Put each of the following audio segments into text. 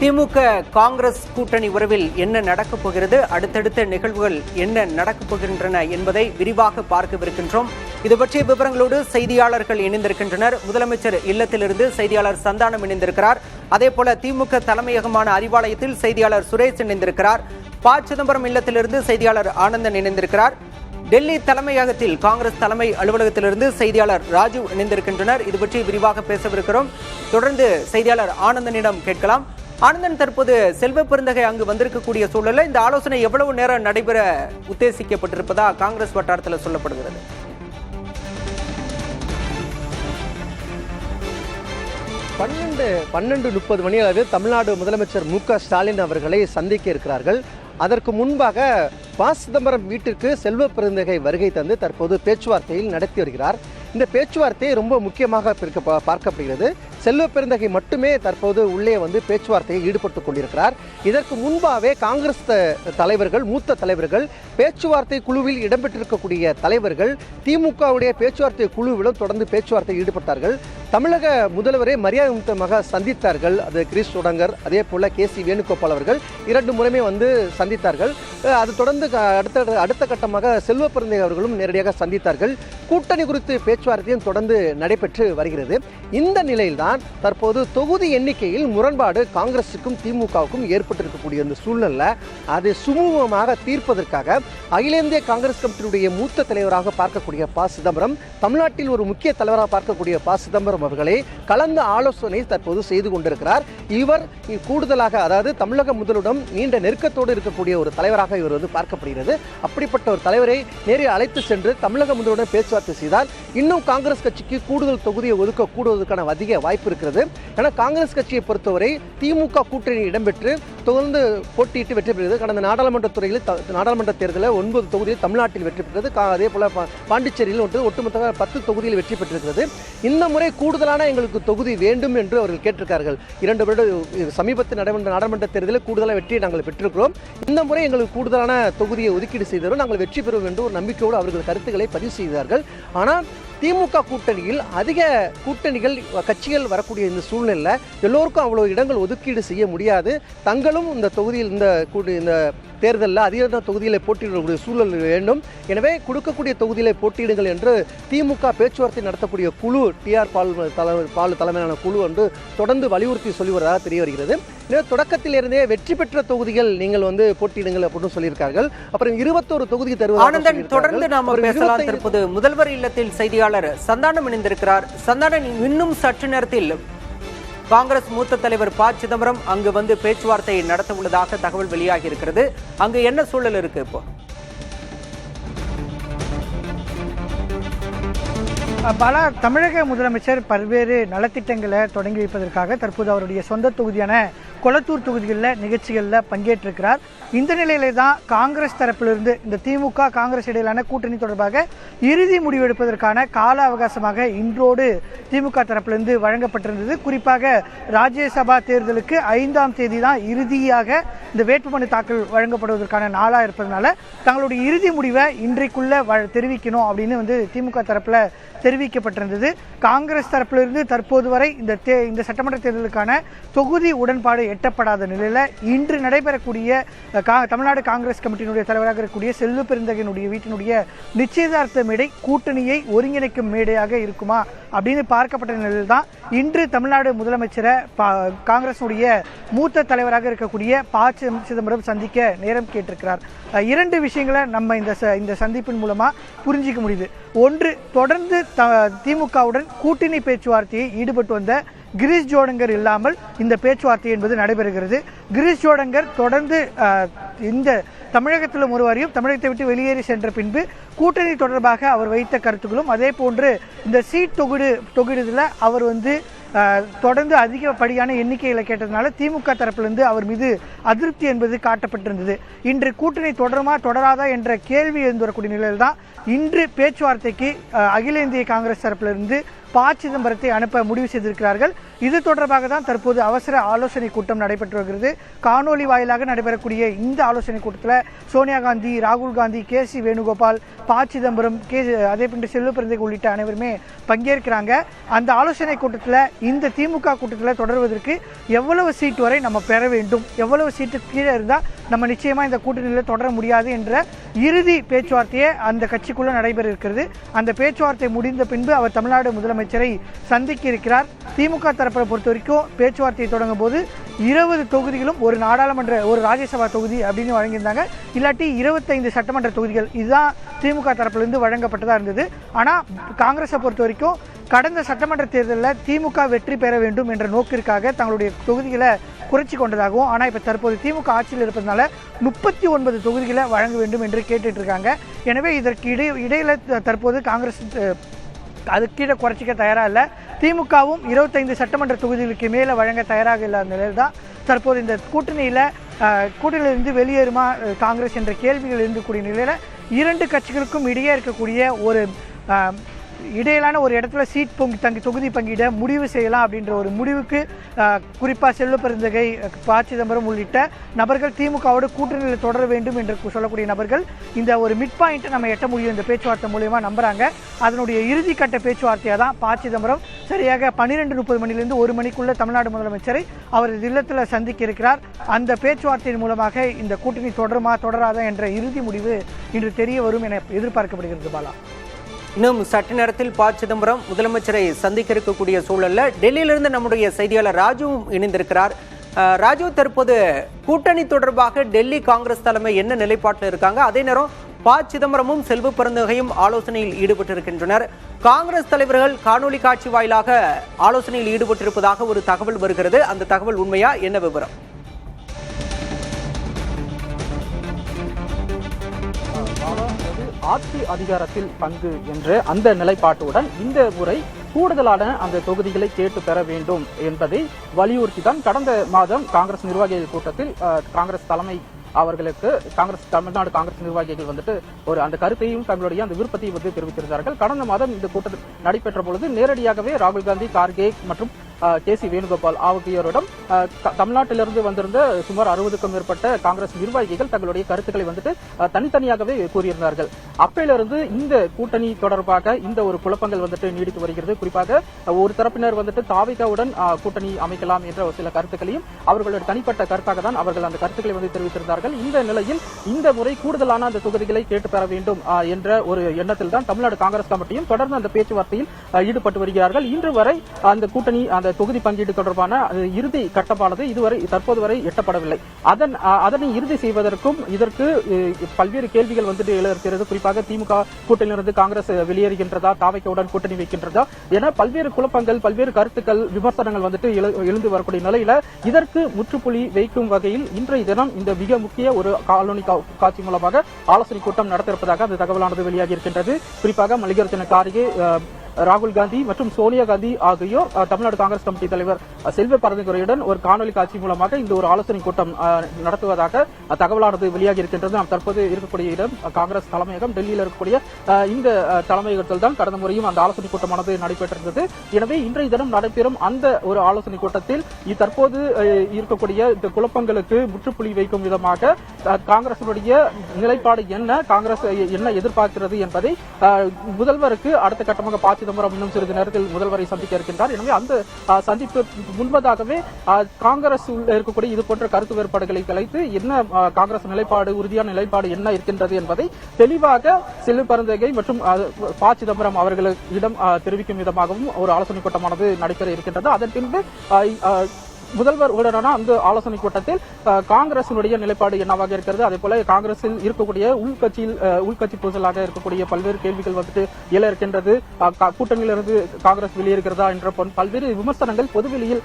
திமுக காங்கிரஸ் கூட்டணி உறவில் என்ன நடக்கப் போகிறது, அடுத்தடுத்த நிகழ்வுகள் என்ன நடக்கப் போகின்றன என்பதை விரிவாக பார்க்கவிருக்கின்றோம். இது பற்றிய விவரங்களோடு செய்தியாளர்கள் இணைந்திருக்கின்றனர். முதலமைச்சர் இல்லத்திலிருந்து செய்தியாளர் சந்தானம் இணைந்திருக்கிறார். அதேபோல திமுக தலைமையகமான அறிவாலயத்தில் செய்தியாளர் சுரேஷ் இணைந்திருக்கிறார். ப. சிதம்பரம் இல்லத்திலிருந்து செய்தியாளர் ஆனந்தன் இணைந்திருக்கிறார். டெல்லி தலைமையகத்தில் காங்கிரஸ் தலைமை அலுவலகத்திலிருந்து செய்தியாளர் ராஜு இணைந்திருக்கின்றனர். இது பற்றி விரிவாக பேசவிருக்கிறோம். தொடர்ந்து செய்தியாளர் ஆனந்தனிடம் கேட்கலாம். ஆனந்தன், தற்போது செல்வ பெருந்தகை அங்கு வந்திருக்கக்கூடிய சூழலில் இந்த ஆலோசனை எவ்வளவு நேரம் நடைபெற உத்தேசிக்கப்பட்டிருப்பதா காங்கிரஸ் வட்டாரத்தில் சொல்லப்படுகிறது? பன்னெண்டு 30 மணி அளவில் தமிழ்நாடு முதலமைச்சர் மு.க. ஸ்டாலின் அவர்களை சந்திக்க இருக்கிறார்கள். அதற்கு முன்பாக ப. சிதம்பரம் வீட்டிற்கு செல்வ பெருந்தகை வருகை தந்து தற்போது பேச்சுவார்த்தையில் நடத்தி வருகிறார். இந்த பேச்சுவார்த்தை ரொம்ப முக்கியமாக பார்க்கப்படுகிறது. செல்வ பெருந்தகை மட்டுமே தற்போது உள்ளே வந்து பேச்சுவார்த்தையில் ஈடுபட்டு கொண்டிருக்கிறார். இதற்கு முன்பாகவே காங்கிரஸ் தலைவர்கள், மூத்த தலைவர்கள், பேச்சுவார்த்தை குழுவில் இடம்பெற்றிருக்கக்கூடிய தலைவர்கள் திமுகவுடைய பேச்சுவார்த்தை குழுவிலும் தொடர்ந்து பேச்சுவார்த்தையில் ஈடுபட்டார்கள். தமிழக முதல்வரை மரியாதை நிமித்தமாக சந்தித்தார்கள். அது கிரீஷ் சோடங்கர், அதே போல கே.சி. வேணுகோபால் அவர்கள் 2 முறையுமே வந்து சந்தித்தார்கள். அது தொடர்ந்து அடுத்த கட்டமாக செல்வ பெருந்தகை அவர்களும் நேரடியாக சந்தித்தார்கள். கூட்டணி குறித்து பேச்சுவார்த்தையும் தொடர்ந்து நடைபெற்று வருகிறது. இந்த நிலையில்தான் தற்போது தொகுதி எண்ணிக்கையில் முரண்பாடு காங்கிரசுக்கும் திமுகவுக்கும் ஏற்பட்டிருக்கக்கூடிய இந்த சூழ்நிலை அதை சுமூகமாக தீர்ப்பதற்காக அகில இந்திய காங்கிரஸ் கமிட்டியுடைய மூத்த தலைவராக பார்க்கக்கூடிய ப. சிதம்பரம், தமிழ்நாட்டில் ஒரு முக்கிய தலைவராக பார்க்கக்கூடிய ப. சிதம்பரம் அவர்களை கலந்த ஆலோசனை தற்போது செய்து கொண்டிருக்கிறார். இவர் கூடுதலாக, அதாவது தமிழக முதலிடம் நீண்ட நெருக்கத்தோடு இருக்கக்கூடிய ஒரு தலைவராக இவர் வந்து பார்க்கப்படுகிறது. அப்படிப்பட்ட ஒரு தலைவரை நேரில் அழைத்து சென்று தமிழக முதலுடன் பேச்சுவார்த்தை செய்தால் இன்னும் காங்கிரஸ் கட்சிக்கு கூடுதல் தொகுதியை ஒதுக்க கூடுவதற்கான அதிக வாய்ப்பு இருக்கிறது. ஏன்னா காங்கிரஸ் கட்சியை பொறுத்தவரை திமுக கூட்டணி இடம்பெற்று தொடர்ந்து போட்டியிட்டு வெற்றி பெறுகிறது. கடந்த நாடாளுமன்ற தேர்தலில் 9 தொகுதியில் தமிழ்நாட்டில் வெற்றி பெற்றது. அதே போல பாண்டிச்சேரியில் ஒட்டுமொத்தமாக 10 தொகுதியில் வெற்றி பெற்றிருக்கிறது. இந்த முறை கூடுதலான எங்களுக்கு தொகுதி வேண்டும் என்று அவர்கள் கேட்டிருக்கார்கள். 2 வருட சமீபத்தில் நடைபெற்ற நாடாளுமன்ற தேர்தலில் கூடுதலான வெற்றியை நாங்கள் பெற்றிருக்கிறோம். இந்த முறை எங்களுக்கு கூடுதலான தொகுதியை ஒதுக்கீடு செய்தவர்கள் நாங்கள் வெற்றி பெறுவோம் என்று ஒரு நம்பிக்கையோடு அவர்கள் கருத்துக்களை பதிவு செய்தார்கள். ஆனால் திமுக கூட்டணியில் அதிக கட்சிகள் வரக்கூடிய இந்த சூழ்நிலை எல்லோருக்கும் அவ்வளவு இடங்கள் ஒதுக்கீடு செய்ய முடியாது. தங்களும் இந்த தொகுதியில் இந்த தேர்தலில் அதிக தொகுதியில் போட்டியிடக்கூடிய சூழல் வேண்டும். எனவே கொடுக்கக்கூடிய தொகுதியில் போட்டியிடுங்கள் என்று திமுக பேச்சுவார்த்தை நடத்தக்கூடிய குழு டி.ஆர். பாலு தலைமையிலான குழு என்று தொடர்ந்து வலியுறுத்தி சொல்லி வருவதாக தெரிய வருகிறது. எனவே தொடக்கத்திலிருந்தே வெற்றி பெற்ற தொகுதிகள் நீங்கள் வந்து போட்டியிடுங்கள் அப்படின்னு சொல்லியிருக்கார்கள். அப்புறம் 21 தொகுதி தருவதாக. தொடர்ந்து நாம பேசலாம். தற்போது முதல்வர் இல்லத்தில் செய்தியாளர் சந்தானம் இணைந்திருக்கிறார். சந்தானம், இன்னும் சற்று நேரத்தில் காங்கிரஸ் மூத்த தலைவர் ப. சிதம்பரம் அங்கு வந்து பேச்சுவார்த்தை நடத்த உள்ளதாக தகவல் வெளியாகி இருக்கிறது. அங்கு என்ன சூழல் இருக்கு இப்போ? பல தமிழக முதலமைச்சர் பல்வேறு நலத்திட்டங்களை தொடங்கி வைப்பதற்காக தற்போது அவருடைய சொந்த தொகுதியான கொளத்தூர் தொகுதிகளில் நிகழ்ச்சிகளில் பங்கேற்றிருக்கிறார். இந்த நிலையிலே தான் காங்கிரஸ் தரப்பிலிருந்து இந்த திமுக காங்கிரஸ் இடையிலான கூட்டணி தொடர்பாக இறுதி முடிவெடுப்பதற்கான கால அவகாசமாக இன்றோடு திமுக தரப்பிலிருந்து வழங்கப்பட்டிருந்தது. குறிப்பாக ராஜ்யசபா தேர்தலுக்கு 5ஆம் தேதி தான் இறுதியாக இந்த வேட்புமனு தாக்கல் வழங்கப்படுவதற்கான நாளாக இருப்பதனால தங்களுடைய இறுதி முடிவை இன்றைக்குள்ள தெரிவிக்கணும் அப்படின்னு வந்து திமுக தரப்பில் தெரிவிக்கப்பட்டிருந்தது. காங்கிரஸ் தரப்பிலிருந்து தற்போது வரை இந்த சட்டமன்ற தேர்தலுக்கான தொகுதி உடன்பாடு எட்டப்படாத நிலையில் இன்று நடைபெறக்கூடிய தமிழ்நாடு காங்கிரஸ் கமிட்டியினுடைய தலைவராக இருக்கக்கூடிய செல்வ பெருந்தகையினுடைய வீட்டினுடைய நிச்சயதார்த்த மேடை கூட்டணியை ஒருங்கிணைக்கும் மேடையாக இருக்குமா அப்படின்னு பார்க்கப்பட்ட நிலையில் தான் இன்று தமிழ்நாடு முதலமைச்சரை காங்கிரஸுடைய மூத்த தலைவராக இருக்கக்கூடிய ப. சிதம்பரம் சந்திக்க நேரம் கேட்டிருக்கிறார். 2 விஷயங்களை நம்ம இந்த சந்திப்பின் மூலமா புரிஞ்சிக்க முடியுது. ஒன்று, தொடர்ந்து திமுகவுடன் கூட்டணி பேச்சுவார்த்தையை ஈடுபட்டு வந்த கிரீஷ் சோடங்கர் இல்லாமல் இந்த பேச்சுவார்த்தை என்பது நடைபெறுகிறது. கிரீஷ் சோடங்கர் தொடர்ந்து இந்த தமிழகத்திலும் ஒருவரையும் தமிழகத்தை விட்டு வெளியேறி சென்ற பின்பு கூட்டணி தொடர்பாக அவர் வைத்த கருத்துக்களும், அதே போன்று இந்த சீட் தொகுதியில் அவர் வந்து தொடர்ந்து அதிகப்படியான எண்ணிக்கைகளை கேட்டதுனால திமுக தரப்பிலிருந்து அவர் மீது அதிருப்தி என்பது காட்டப்பட்டிருந்தது. இன்று கூட்டணி தொடருமா தொடராதா என்ற கேள்வி எழுந்து வரக்கூடிய நிலையில் தான் இன்று பேச்சுவார்த்தைக்கு அகில இந்திய காங்கிரஸ் தரப்பிலிருந்து ப. சிதம்பரத்தை அனுப்ப முடிவு செய்திருக்கிறார்கள். இது தொடர்பாக தான் தற்போது அவசர ஆலோசனை கூட்டம் நடைபெற்று வருகிறது. காணொலி வாயிலாக நடைபெறக்கூடிய இந்த ஆலோசனை கூட்டத்தில் சோனியா காந்தி, ராகுல் காந்தி, KC வேணுகோபால், ப. சிதம்பரம், அதே போன்று செல்வ பெருந்தகை உள்ளிட்ட அனைவருமே பங்கேற்கிறாங்க. அந்த ஆலோசனை கூட்டத்தில் இந்த திமுக கூட்டத்தில் தொடர்வதற்கு எவ்வளவு சீட் வரை நம்ம பெற வேண்டும், எவ்வளவு சீட்டு கீழே இருந்தால் நம்ம நிச்சயமா இந்த கூட்டணியில் தொடர முடியாது என்ற இறுதி பேச்சுவார்த்தையே அந்த கட்சிக்குள்ள நடைபெற இருக்கிறது. அந்த பேச்சுவார்த்தை முடிந்த பின்பு அவர் தமிழ்நாடு முதலமைச்சரை சந்திக்க இருக்கிறார். திமுக தரப்பை பொறுத்த வரைக்கும் பேச்சுவார்த்தையை தொடங்கும் போது 20 தொகுதிகளும் ஒரு நாடாளுமன்ற, ஒரு ராஜ்யசபா தொகுதி அப்படின்னு வழங்கியிருந்தாங்க. இல்லாட்டி 25 சட்டமன்ற தொகுதிகள், இதுதான் திமுக தரப்பிலிருந்து வழங்கப்பட்டதா இருந்தது. ஆனால் காங்கிரஸை பொறுத்த வரைக்கும் கடந்த சட்டமன்ற தேர்தலில் திமுக வெற்றி பெற வேண்டும் என்ற நோக்கிற்காக தங்களுடைய தொகுதிகளை குறைச்சி கொண்டதாகவும், ஆனால் இப்போ தற்போது திமுக ஆட்சியில் இருப்பதனால 39 தொகுதிகளை வழங்க வேண்டும் என்று கேட்டுட்டு இருக்காங்க. எனவே இதற்கு இடையில தற்போது காங்கிரஸ் அது கீழே குறைச்சிக்க தயாராக இல்லை. திமுகவும் 25 சட்டமன்ற தொகுதிகளுக்கு மேலே வழங்க தயாராக இல்லாத நிலையில் தான் தற்போது இந்த கூட்டணியிலிருந்து வெளியேறுமா காங்கிரஸ் என்ற கேள்விகள் இருக்கக்கூடிய நிலையில் இரண்டு கட்சிகளுக்கும் இடையே இருக்கக்கூடிய ஒரு இடையிலான ஒரு இடத்துல தொகுதி பங்கீட முடிவு செய்யலாம் அப்படின்ற ஒரு முடிவுக்கு குறிப்பாக செல்வ பெருந்தகை, ப. சிதம்பரம் உள்ளிட்ட நபர்கள் திமுகவோடு கூட்டணியில் தொடர வேண்டும் என்று சொல்லக்கூடிய நபர்கள் இந்த ஒரு மிட் பாயிண்ட்டை நம்ம எட்ட முடியும் இந்த பேச்சுவார்த்தை மூலமா நம்புறாங்க. அதனுடைய இறுதி கட்ட பேச்சுவார்த்தையாக தான் ப. சிதம்பரம் சரியாக 12:30 மணிலிருந்து 1 மணிக்குள்ள தமிழ்நாடு முதலமைச்சரை அவரது இல்லத்தில் சந்திக்க இருக்கிறார். அந்த பேச்சுவார்த்தையின் மூலமாக இந்த கூட்டணி தொடருமா தொடராதா என்ற இறுதி முடிவு இன்று தெரிய வரும் என எதிர்பார்க்கப்படுகிறது. பாலா, இன்னும் சற்று நேரத்தில் ப. சிதம்பரம் முதலமைச்சரை சந்திக்க இருக்கக்கூடிய சூழல்ல டெல்லியிலிருந்து நம்முடைய செய்தியாளர் ராஜுவும் இணைந்திருக்கிறார். ராஜு, தற்போது கூட்டணி தொடர்பாக டெல்லி காங்கிரஸ் தலைமை என்ன நிலைப்பாட்டில் இருக்காங்க? அதே நேரம் ப. சிதம்பரமும் செல்வ பெருந்தகையும் ஆலோசனையில் ஈடுபட்டிருக்கின்றனர். காங்கிரஸ் தலைவர்கள் காணொலி காட்சி வாயிலாக ஆலோசனையில் ஈடுபட்டிருப்பதாக ஒரு தகவல் வருகிறது. அந்த தகவல் உண்மையா? என்ன விவரம்? ஆட்சி அதிகாரத்தில் பங்கு என்ற அந்த நிலைப்பாட்டுடன் இந்த முறை கூடுதலான அந்த தொகுதிகளை கேட்டு பெற வேண்டும் என்பதை வலியுறுத்தி தான் கடந்த மாதம் காங்கிரஸ் நிர்வாகிகள் கூட்டத்தில் காங்கிரஸ் தலைமை அவர்களுக்கு தமிழ்நாடு காங்கிரஸ் நிர்வாகிகள் வந்துட்டு ஒரு அந்த கருத்தையும் தங்களுடைய அந்த விருப்பத்தையும் வந்து தெரிவித்திருந்தார்கள். கடந்த மாதம் இந்த கூட்டத்தில் நடைபெற்ற பொழுது நேரடியாகவே ராகுல் காந்தி, கார்கே மற்றும் KC வேணுகோபால் ஆகியோரிடம் தமிழ்நாட்டிலிருந்து வந்திருந்த சுமார் 60க்கும் மேற்பட்ட காங்கிரஸ் நிர்வாகிகள் தங்களுடைய கருத்துக்களை வந்துட்டு தனித்தனியாகவே கூறியிருந்தார்கள். அப்பையிலிருந்து இந்த கூட்டணி தொடர்பாக இந்த ஒரு குழப்பங்கள் வந்துட்டு நீடித்து வருகிறது. குறிப்பாக ஒரு தரப்பினர் வந்துட்டு தாவிகாவுடன் கூட்டணி அமைக்கலாம் என்ற சில கருத்துக்களையும் அவர்களுடைய தனிப்பட்ட கருத்தாக தான் அவர்கள் அந்த கருத்துக்களை வந்து தெரிவித்திருந்தார்கள். இந்த நிலையில் இந்த முறை கூடுதலான அந்த தொகுதிகளை கேட்டு பெற வேண்டும் என்ற ஒரு எண்ணத்தில் தான் தமிழ்நாடு காங்கிரஸ் கமிட்டியும் தொடர்ந்து அந்த பேச்சுவார்த்தையில் ஈடுபட்டு வருகிறார்கள். இன்று வரை அந்த கூட்டணி அந்த தொகுதி பங்கீடு தொடர்பான இறுதி கட்டமானது தற்போது வரை எட்டப்படவில்லை. அதனை இறுதி செய்வதற்கும் இதற்கு பல்வேறு கேள்விகள் வந்துட்டு எழ இருக்கிறது. குறிப்பாக திமுக கூட்டணியிலிருந்து காங்கிரஸ் வெளியேறுகின்றதா, தாவைக்கவுடன் கூட்டணி வைக்கின்றதா என பல்வேறு குழப்பங்கள், பல்வேறு கருத்துக்கள், விமர்சனங்கள் வந்துட்டு எழுந்து வரக்கூடிய நிலையில இதற்கு முற்றுப்புள்ளி வைக்கும் வகையில் இன்றைய தினம் இந்த மிக முக்கிய ஒரு காணொலி காட்சி மூலமாக ஆலோசனை கூட்டம் நடத்திருப்பதாக அந்த தகவலானது வெளியாகி இருக்கின்றது. குறிப்பாக மல்லிகார்ஜுன கார்கே, ராகுல் காந்தி மற்றும் சோனியா காந்தி ஆகியோர் தமிழ்நாடு காங்கிரஸ் கமிட்டி தலைவர் செல்வ பெருந்தகையுடன் ஒரு காணொலி காட்சி மூலமாக இந்த ஒரு ஆலோசனை கூட்டம் நடத்துவதாக தகவலானது வெளியாகி இருக்கின்றது. நாம் தற்போது இருக்கக்கூடிய இடம் காங்கிரஸ் தலைமையகம், டெல்லியில் இருக்கக்கூடிய இந்த தலைமையகத்தில் தான் கடந்த முறையும் அந்த ஆலோசனை கூட்டமானது நடைபெற்றிருந்தது. எனவே இன்றைய தினம் நடைபெறும் அந்த ஒரு ஆலோசனை கூட்டத்தில் தற்போது இருக்கக்கூடிய இந்த குழப்பங்களுக்கு முற்றுப்புள்ளி வைக்கும் விதமாக காங்கிரசினுடைய நிலைப்பாடு என்ன, காங்கிரஸ் என்ன எதிர்பார்க்கிறது என்பதை முதல்வருக்கு அடுத்த கட்டமாக ப. சிதம்பரம் இன்னும் சிறிது நேரத்தில் முதல்வரை சந்திக்க இருக்கின்றார். எனவே அந்த சந்திப்பு முன்பதாகவே காங்கிரஸ் இருக்கக்கூடிய இது போன்ற கருத்து வேறுபாடுகளை கலைத்து என்ன காங்கிரஸ் நிலைப்பாடு, உறுதியான நிலைப்பாடு என்ன இருக்கின்றது என்பதை தெளிவாக செல்வ பெருந்தகை மற்றும் ப. சிதம்பரம் அவர்களிடம் தெரிவிக்கும் விதமாகவும் ஒரு ஆலோசனை கூட்டமானது நடைபெற இருக்கின்றது. அதன் பின்பு முதல்வர் உடனான அந்த ஆலோசனை கூட்டத்தில் காங்கிரசினுடைய நிலைப்பாடு என்னவாக இருக்கிறது, அதே போல காங்கிரஸில் இருக்கக்கூடிய உள்கட்சி பூசலாக இருக்கக்கூடிய பல்வேறு கேள்விகள் வந்துட்டு எழ இருக்கின்றது. கூட்டணியிலிருந்து காங்கிரஸ் வெளியேறுகிறதா என்ற பல்வேறு விமர்சனங்கள் பொதுவெளியில்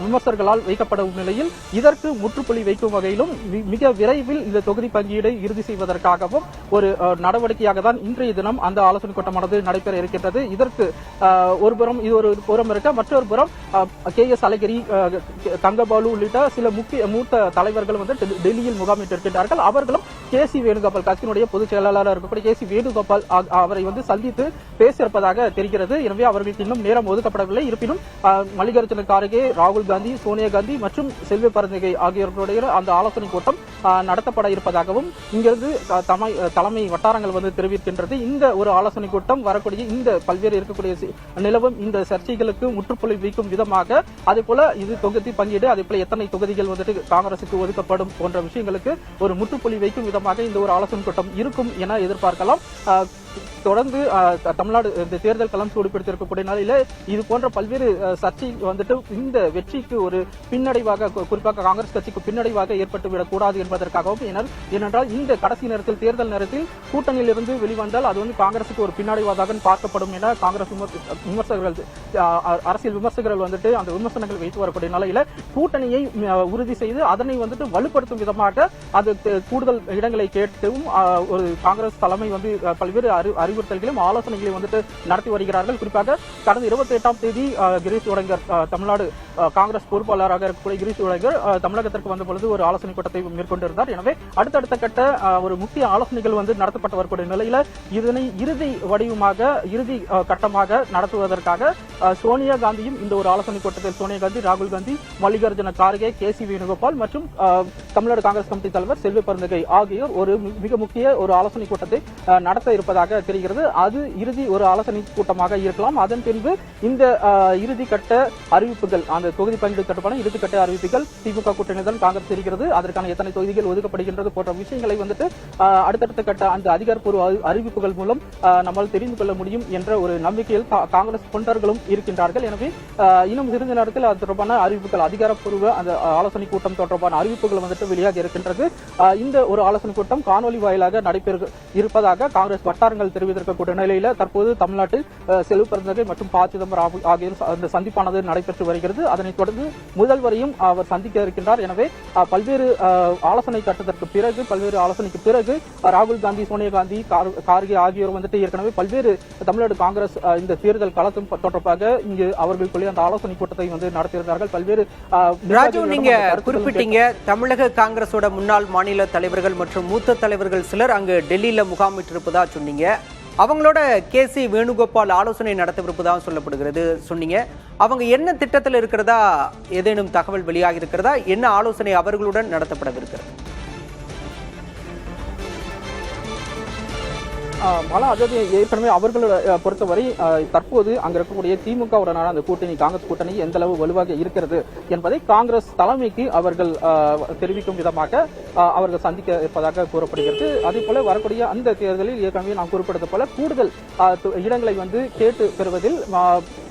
விமர்சகர்களால் வைக்கப்படும் நிலையில் இதற்கு முற்றுப்புள்ளி வைக்கும் வகையிலும் மிக விரைவில் இந்த தொகுதி பங்கீடை இறுதி செய்வதற்காகவும் ஒரு நடவடிக்கையாக தான் இன்றைய தினம் அந்த ஆலோசனை கூட்டமானது நடைபெற இருக்கின்றது. இதற்கு ஒருபுறம் இது ஒரு புறம் இருக்க, மற்றொரு புறம் KS அழகிரி, தங்கபாலு உள்ளிட்ட சில மூத்த தலைவர்கள் வந்து டெல்லியில் முகாமிட்டிருக்கின்றார்கள். அவர்களும் கேசி வேணுகோபால் கட்சியினுடைய பொதுச் செயலாளராக இருக்கக்கூடிய கேசி வேணுகோபால் அவரை வந்து சந்தித்து பேசியிருப்பதாக தெரிகிறது. எனவே அவர்களுக்கு இன்னும் நேரம் ஒதுக்கப்படவில்லை. இருப்பினும் மல்லிகார்ஜுன கார்கே, ராகுல் காந்தி, சோனியா காந்தி மற்றும் செல்வ பெருந்தகை ஆகியோர்களுடைய அந்த ஆலோசனை கூட்டம் நடத்தப்பட இருப்பதாகவும் இங்கிருந்து தலைமை வட்டாரங்கள் வந்து தெரிவிக்கின்றது. இந்த ஒரு ஆலோசனை கூட்டம் வரக்கூடிய இந்த பல்வேறு இருக்கக்கூடிய நிலவும் இந்த சர்ச்சைகளுக்கு முற்றுப்புள்ளி வைக்கும் விதமாக, அதே போல இது தொகுதி பங்கீடு, அதே போல எத்தனை தொகுதிகள் வந்துட்டு காங்கிரசுக்கு ஒதுக்கப்படும் போன்ற விஷயங்களுக்கு ஒரு முற்றுப்புள்ளி வைக்கும் விதமாக இந்த ஒரு ஆலோசனை கூட்டம் இருக்கும் என எதிர்பார்க்கலாம். தொடர்ந்து தமிழ்நாடு இந்த தேர்தல் களம் சூடுபிடித்திருக்கக்கூடிய நிலையில இது போன்ற பல்வேறு சர்ச்சை வந்துட்டு இந்த வெற்றிக்கு ஒரு பின்னடைவாக, குறிப்பாக காங்கிரஸ் கட்சிக்கு பின்னடைவாக ஏற்பட்டுவிடக் கூடாது என்பதற்காகவும், ஏனென்றால் இந்த கடைசி நேரத்தில் தேர்தல் நேரத்தில் கூட்டணியில் இருந்து வெளிவந்தால் அது வந்து காங்கிரசுக்கு ஒரு பின்னடைவாக பார்க்கப்படும் என காங்கிரஸ் விமர்சகர்கள், அரசியல் விமர்சகர்கள் வந்துட்டு அந்த விமர்சனங்கள் வைத்து வரக்கூடிய நிலையில கூட்டணியை உறுதி செய்து அதனை வந்துட்டு வலுப்படுத்தும் விதமாக அது கூடுதல் இடங்களை கேட்டும் ஒரு காங்கிரஸ் தலைமை வந்து பல்வேறு அறிவுறுத்தல்களையும் ஆலோசனைகளையும் வந்துட்டு நடத்தி வருகிறார்கள். குறிப்பாக கடந்த 28ஆம் தேதி கிரீஷ் உடங்கர், தமிழ்நாடு காங்கிரஸ் பொறுப்பாளராக இருக்கக்கூடிய கிரீஷ் உடங்கர் தமிழகத்திற்கு வந்த பொழுது ஒரு ஆலோசனை கூட்டத்தை மேற்கொண்டிருந்தார். எனவே அடுத்தடுத்த கட்ட ஒரு முக்கிய ஆலோசனைகள் வந்து நடத்தப்பட்டு வரக்கூடிய நிலையில இதனை இறுதி வடிவமாக, இறுதி கட்டமாக நடத்துவதற்காக சோனியா காந்தியும் இந்த ஒரு ஆலோசனை கூட்டத்தில் சோனியா காந்தி, ராகுல் காந்தி, மல்லிகார்ஜுன கார்கே, கேசி வேணுகோபால் மற்றும் தமிழ்நாடு காங்கிரஸ் கமிட்டி தலைவர் செல்வ பெருந்தகை ஆகியோர் ஒரு மிக முக்கிய ஒரு ஆலோசனை கூட்டத்தை நடத்த இருப்பதாக தெரிகிறது. அது இறுதி ஒரு ஆலோசனை கூட்டமாக இருக்கலாம். அதன் பின்பு இந்த இறுதி கட்ட அறிவிப்புகள், அந்த தொகுதி பங்கீடு தொடர்பான இறுதி கட்ட அறிவிப்புகள் திமுக கூட்டணிதான் காங்கிரஸ் இருக்கிறது, அதற்கான எத்தனை தொகுதிகள் ஒதுக்கப்படுகின்றது போன்ற விஷயங்களை வந்துட்டு அடுத்தடுத்த கட்ட அந்த அதிகாரப்பூர்வ அறிவிப்புகள் மூலம் நம்மால் தெரிந்து கொள்ள முடியும் என்ற ஒரு நம்பிக்கையில் காங்கிரஸ் தொண்டர்களும் இருக்கின்றார்கள். எனவே இன்னும் சிறிது நேரத்தில் அது தொடர்பான அறிவிப்புகள், அதிகாரப்பூர்வ அந்த ஆலோசனை கூட்டம் தொடர்பான அறிவிப்புகள் வந்துட்டு வெளியாக இருக்கின்றது. இந்த ஒரு ஆலோசனை கூட்டம் காணொலி வாயிலாக நடைபெற இருப்பதாக காங்கிரஸ் வட்டாரங்கள் தெரிவித்திருக்கக்கூடிய நிலையில தற்போது தமிழ்நாட்டில் செல்வ பெருந்தகை மற்றும் ப. சிதம்பரம் ஆகியோர் அந்த சந்திப்பானது நடைபெற்று வருகிறது. அதனைத் தொடர்ந்து முதல்வரையும் அவர் சந்திக்க இருக்கின்றார். எனவே பல்வேறு ஆலோசனை கட்டத்திற்கு பிறகு, பல்வேறு ஆலோசனைக்கு பிறகு ராகுல் காந்தி, சோனியா காந்தி, கார்கே ஆகியோர் வந்துட்டு ஏற்கனவே பல்வேறு தமிழ்நாடு காங்கிரஸ் இந்த தேர்தல் களத்தும் தொடர்பாக இங்கு அவர்களுக்குள்ளே அந்த ஆலோசனை கூட்டத்தை வந்து நடத்தியிருந்தார்கள். பல்வேறு ராஜு, நீங்க குறிப்பிட்டீங்க தமிழக காங்கிரஸோட முன்னாள் மாநில தலைவர்கள் மற்றும் மூத்த தலைவர்கள் சிலர் அங்கு டெல்லியில முகாமிட்டிருப்பதா சொன்னீங்க. அவங்களோட கேசி வேணுகோபால் ஆலோசனை நடத்தவிருப்பதாக சொல்லப்படுகிறது சொன்னீங்க. அவங்க என்ன திட்டத்தில் இருக்கிறதா ஏதேனும் தகவல் வெளியாக இருக்கிறதா? என்ன ஆலோசனை அவர்களுடன் நடத்தப்படவிருக்கிறது? அதாவது ஏற்கனவே அவர்களை பொறுத்தவரை தற்போது அங்க இருக்கக்கூடிய திமுகவுடனான அந்த கூட்டணி, காங்கிரஸ் கூட்டணி எந்த அளவு வலுவாக இருக்கிறது என்பதை காங்கிரஸ் தலைமைக்கு அவர்கள் தெரிவிக்கும் விதமாக அவர்கள் சந்திக்க இருப்பதாக கூறப்படுகிறது. அதே போல வரக்கூடிய அந்த தேர்தலில் ஏற்கனவே நாம் குறிப்பிட்டது போல கூடுதல் இடங்களை வந்து கேட்டு பெறுவதில்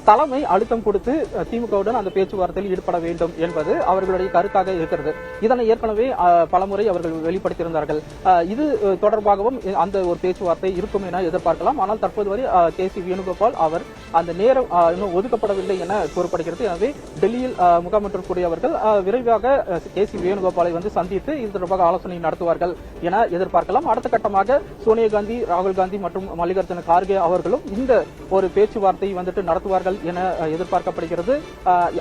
தலைமை அழுத்தம் கொடுத்து திமுகவுடன் அந்த பேச்சுவார்த்தையில் ஈடுபட வேண்டும் என்பது அவர்களுடைய கருத்தாக இருக்கிறது. இதனை ஏற்கனவே பலமுறை அவர்கள் வெளிப்படுத்தியிருந்தார்கள். இது தொடர்பாகவும் அந்த ஒரு பேச்சுவார்த்தை இருக்கும் என எதிர்பார்க்கலாம். ஆனால் தற்போது வரை கேசி வேணுகோபால் அவர் அந்த நேரம் இன்னும் ஒதுக்கப்படவில்லை என கூறப்படுகிறது. எனவே டெல்லியில் முகாமிட்டிருக்கக்கூடியவர்கள் விரைவாக கேசி வேணுகோபாலை வந்து சந்தித்து இது தொடர்பாக ஆலோசனை நடத்துவார்கள் என எதிர்பார்க்கலாம். அடுத்த கட்டமாக சோனியா காந்தி, ராகுல் காந்தி மற்றும் மல்லிகார்ஜுன கார்கே அவர்களும் இந்த ஒரு பேச்சுவார்த்தை வந்துட்டு நடத்துவார்கள் என எதிர்பார்க்கப்படுகிறது.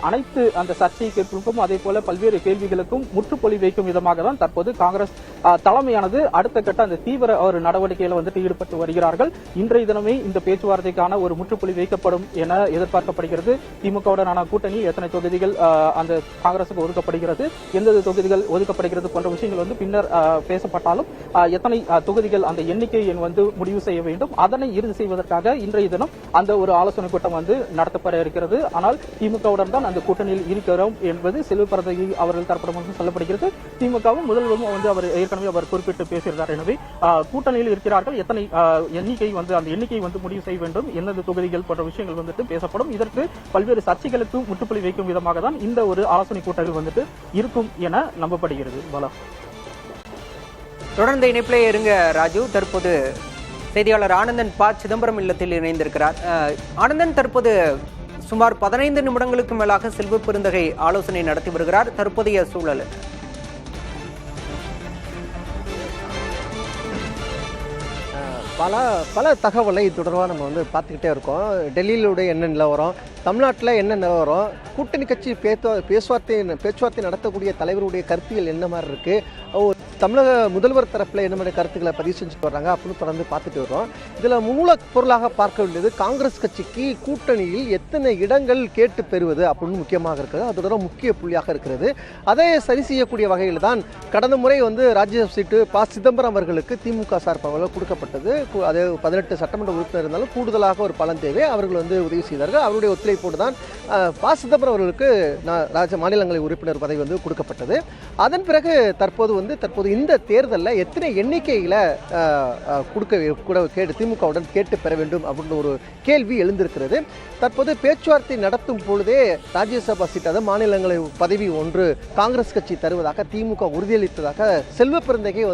அனைத்து அந்த சர்ச்சைகளுக்கும் அதே போல பல்வேறு கேள்விகளுக்கும் முற்றுப்புள்ளி வைக்கும் விதமாக தான் தற்போது காங்கிரஸ் தலைமையானது அடுத்த கட்ட அந்த தீவிர ஒரு நடவடிக்கையில் வந்துட்டு ஈடுபட்டு வருகிறார்கள். இன்றைய தினமே இந்த பேச்சுவார்த்தைக்கான ஒரு முற்றுப்புள்ளி வைக்கப்படும் என எதிர்பார்க்கப்படுகிறது. திமுகவுடனான கூட்டணி எத்தனை தொகுதிகள் அந்த காங்கிரசுக்கு ஒதுக்கப்படுகிறது, எந்த தொகுதிகள் ஒதுக்கப்படுகிறது போன்ற விஷயங்கள் வந்து பின்னர் பேசப்பட்டாலும் எத்தனை தொகுதிகள் அந்த எண்ணிக்கையை வந்து முடிவு செய்ய வேண்டும், அதனை இறுதி செய்வதற்காக இன்றைய தினம் அந்த ஒரு ஆலோசனை கூட்டம் வந்து நடத்தப்பட இருக்கிறது. ஆனால் திமுகவுடன் தான் அந்த கூட்டணியில் இருக்கிறோம் என்பது செல்வ பெருந்தகை அவர்கள் தரப்பிடமும் சொல்லப்படுகிறது. திமுகவும் முதல்வரும் வந்து அவர் ஏற்கனவே அவர் குறிப்பிட்டு பேசியிருந்தார். எனவே கூட்டணியில் இருக்கிறார்கள், எத்தனை எண்ணிக்கை வந்து அந்த எண்ணிக்கை வந்து முடிவு செய்ய வேண்டும், எந்தெந்த தொகுதிகள் போன்ற விஷயங்கள் வந்துட்டு பேசப்படும். இதற்கு பல்வேறு சர்ச்சைகளுக்கு முற்றுப்புள்ளி வைக்கும் விதமாக தான் இந்த ஒரு ஆலோசனை கூட்டங்கள் வந்துட்டு இருக்கும் என நம்பப்படுகிறது. பாலா, தொடர்ந்து இணைப்பிலே இருங்க ராஜு. தற்போது செய்தியாளர் ஆனந்தன் ப. சிதம்பரம் இல்லத்தில் இணைந்திருக்கிறார். ஆனந்தன், தற்போது சுமார் 15 நிமிடங்களுக்கு மேலாக செல்வ பெருந்தகை ஆலோசனை நடத்தி வருகிறார். தற்போதைய சூழல் பல தகவலை தொடர்பாக நம்ம வந்து பார்த்துக்கிட்டே இருக்கோம். டெல்லியிலுடைய என்ன நிலவரம், தமிழ்நாட்டில் என்ன நிலவரம், கூட்டணி கட்சி பேச்சுவார்த்தை நடத்தக்கூடிய தலைவருடைய கருத்தியல் என்ன மாதிரி இருக்குது, தமிழக முதல்வர் தரப்பில் என்ன மாதிரி கருத்துக்களை பதிவு செஞ்சுட்டு வர்றாங்க அப்படின்னு தொடர்ந்து பார்த்துட்டு வர்றோம். இதில் மூல பொருளாக பார்க்க வேண்டியது காங்கிரஸ் கட்சிக்கு கூட்டணியில் எத்தனை இடங்கள் கேட்டு பெறுவது அப்படின்னு முக்கியமாக இருக்கிறது. அதோட முக்கிய புள்ளியாக இருக்கிறது. அதை சரி செய்யக்கூடிய வகையில் தான் கடந்த முறை ராஜ்யசபா சீட்டு ப. சிதம்பரம் அவர்களுக்கு திமுக சார்பாக கொடுக்கப்பட்டது. அது 18 சட்டமன்ற உறுப்பினர் இருந்தாலும் கூடுதலாக ஒரு பலன் தேவை. அவர்கள் உதவி செய்தார்கள். அவருடைய ஒத்துழைப்போடு தான் ப. சிதம்பரம் அவர்களுக்கு மாநிலங்களவை உறுப்பினர் பதவி கொடுக்கப்பட்டது. அதன் பிறகு தற்போது இந்த தேர்தலில் எத்தனை எண்ணிக்கையில் திமுகவுடன் கேட்டு பெற வேண்டும் அப்படின்ற ஒரு கேள்வி எழுந்திருக்கிறது. தற்போது பேச்சுவார்த்தை நடத்தும் பொழுதே ராஜ்யசபா சீட், அதாவது மாநிலங்களவை பதவி ஒன்று காங்கிரஸ் கட்சி தருவதாக திமுக உறுதியளித்ததாக செல்வ பெருந்தகை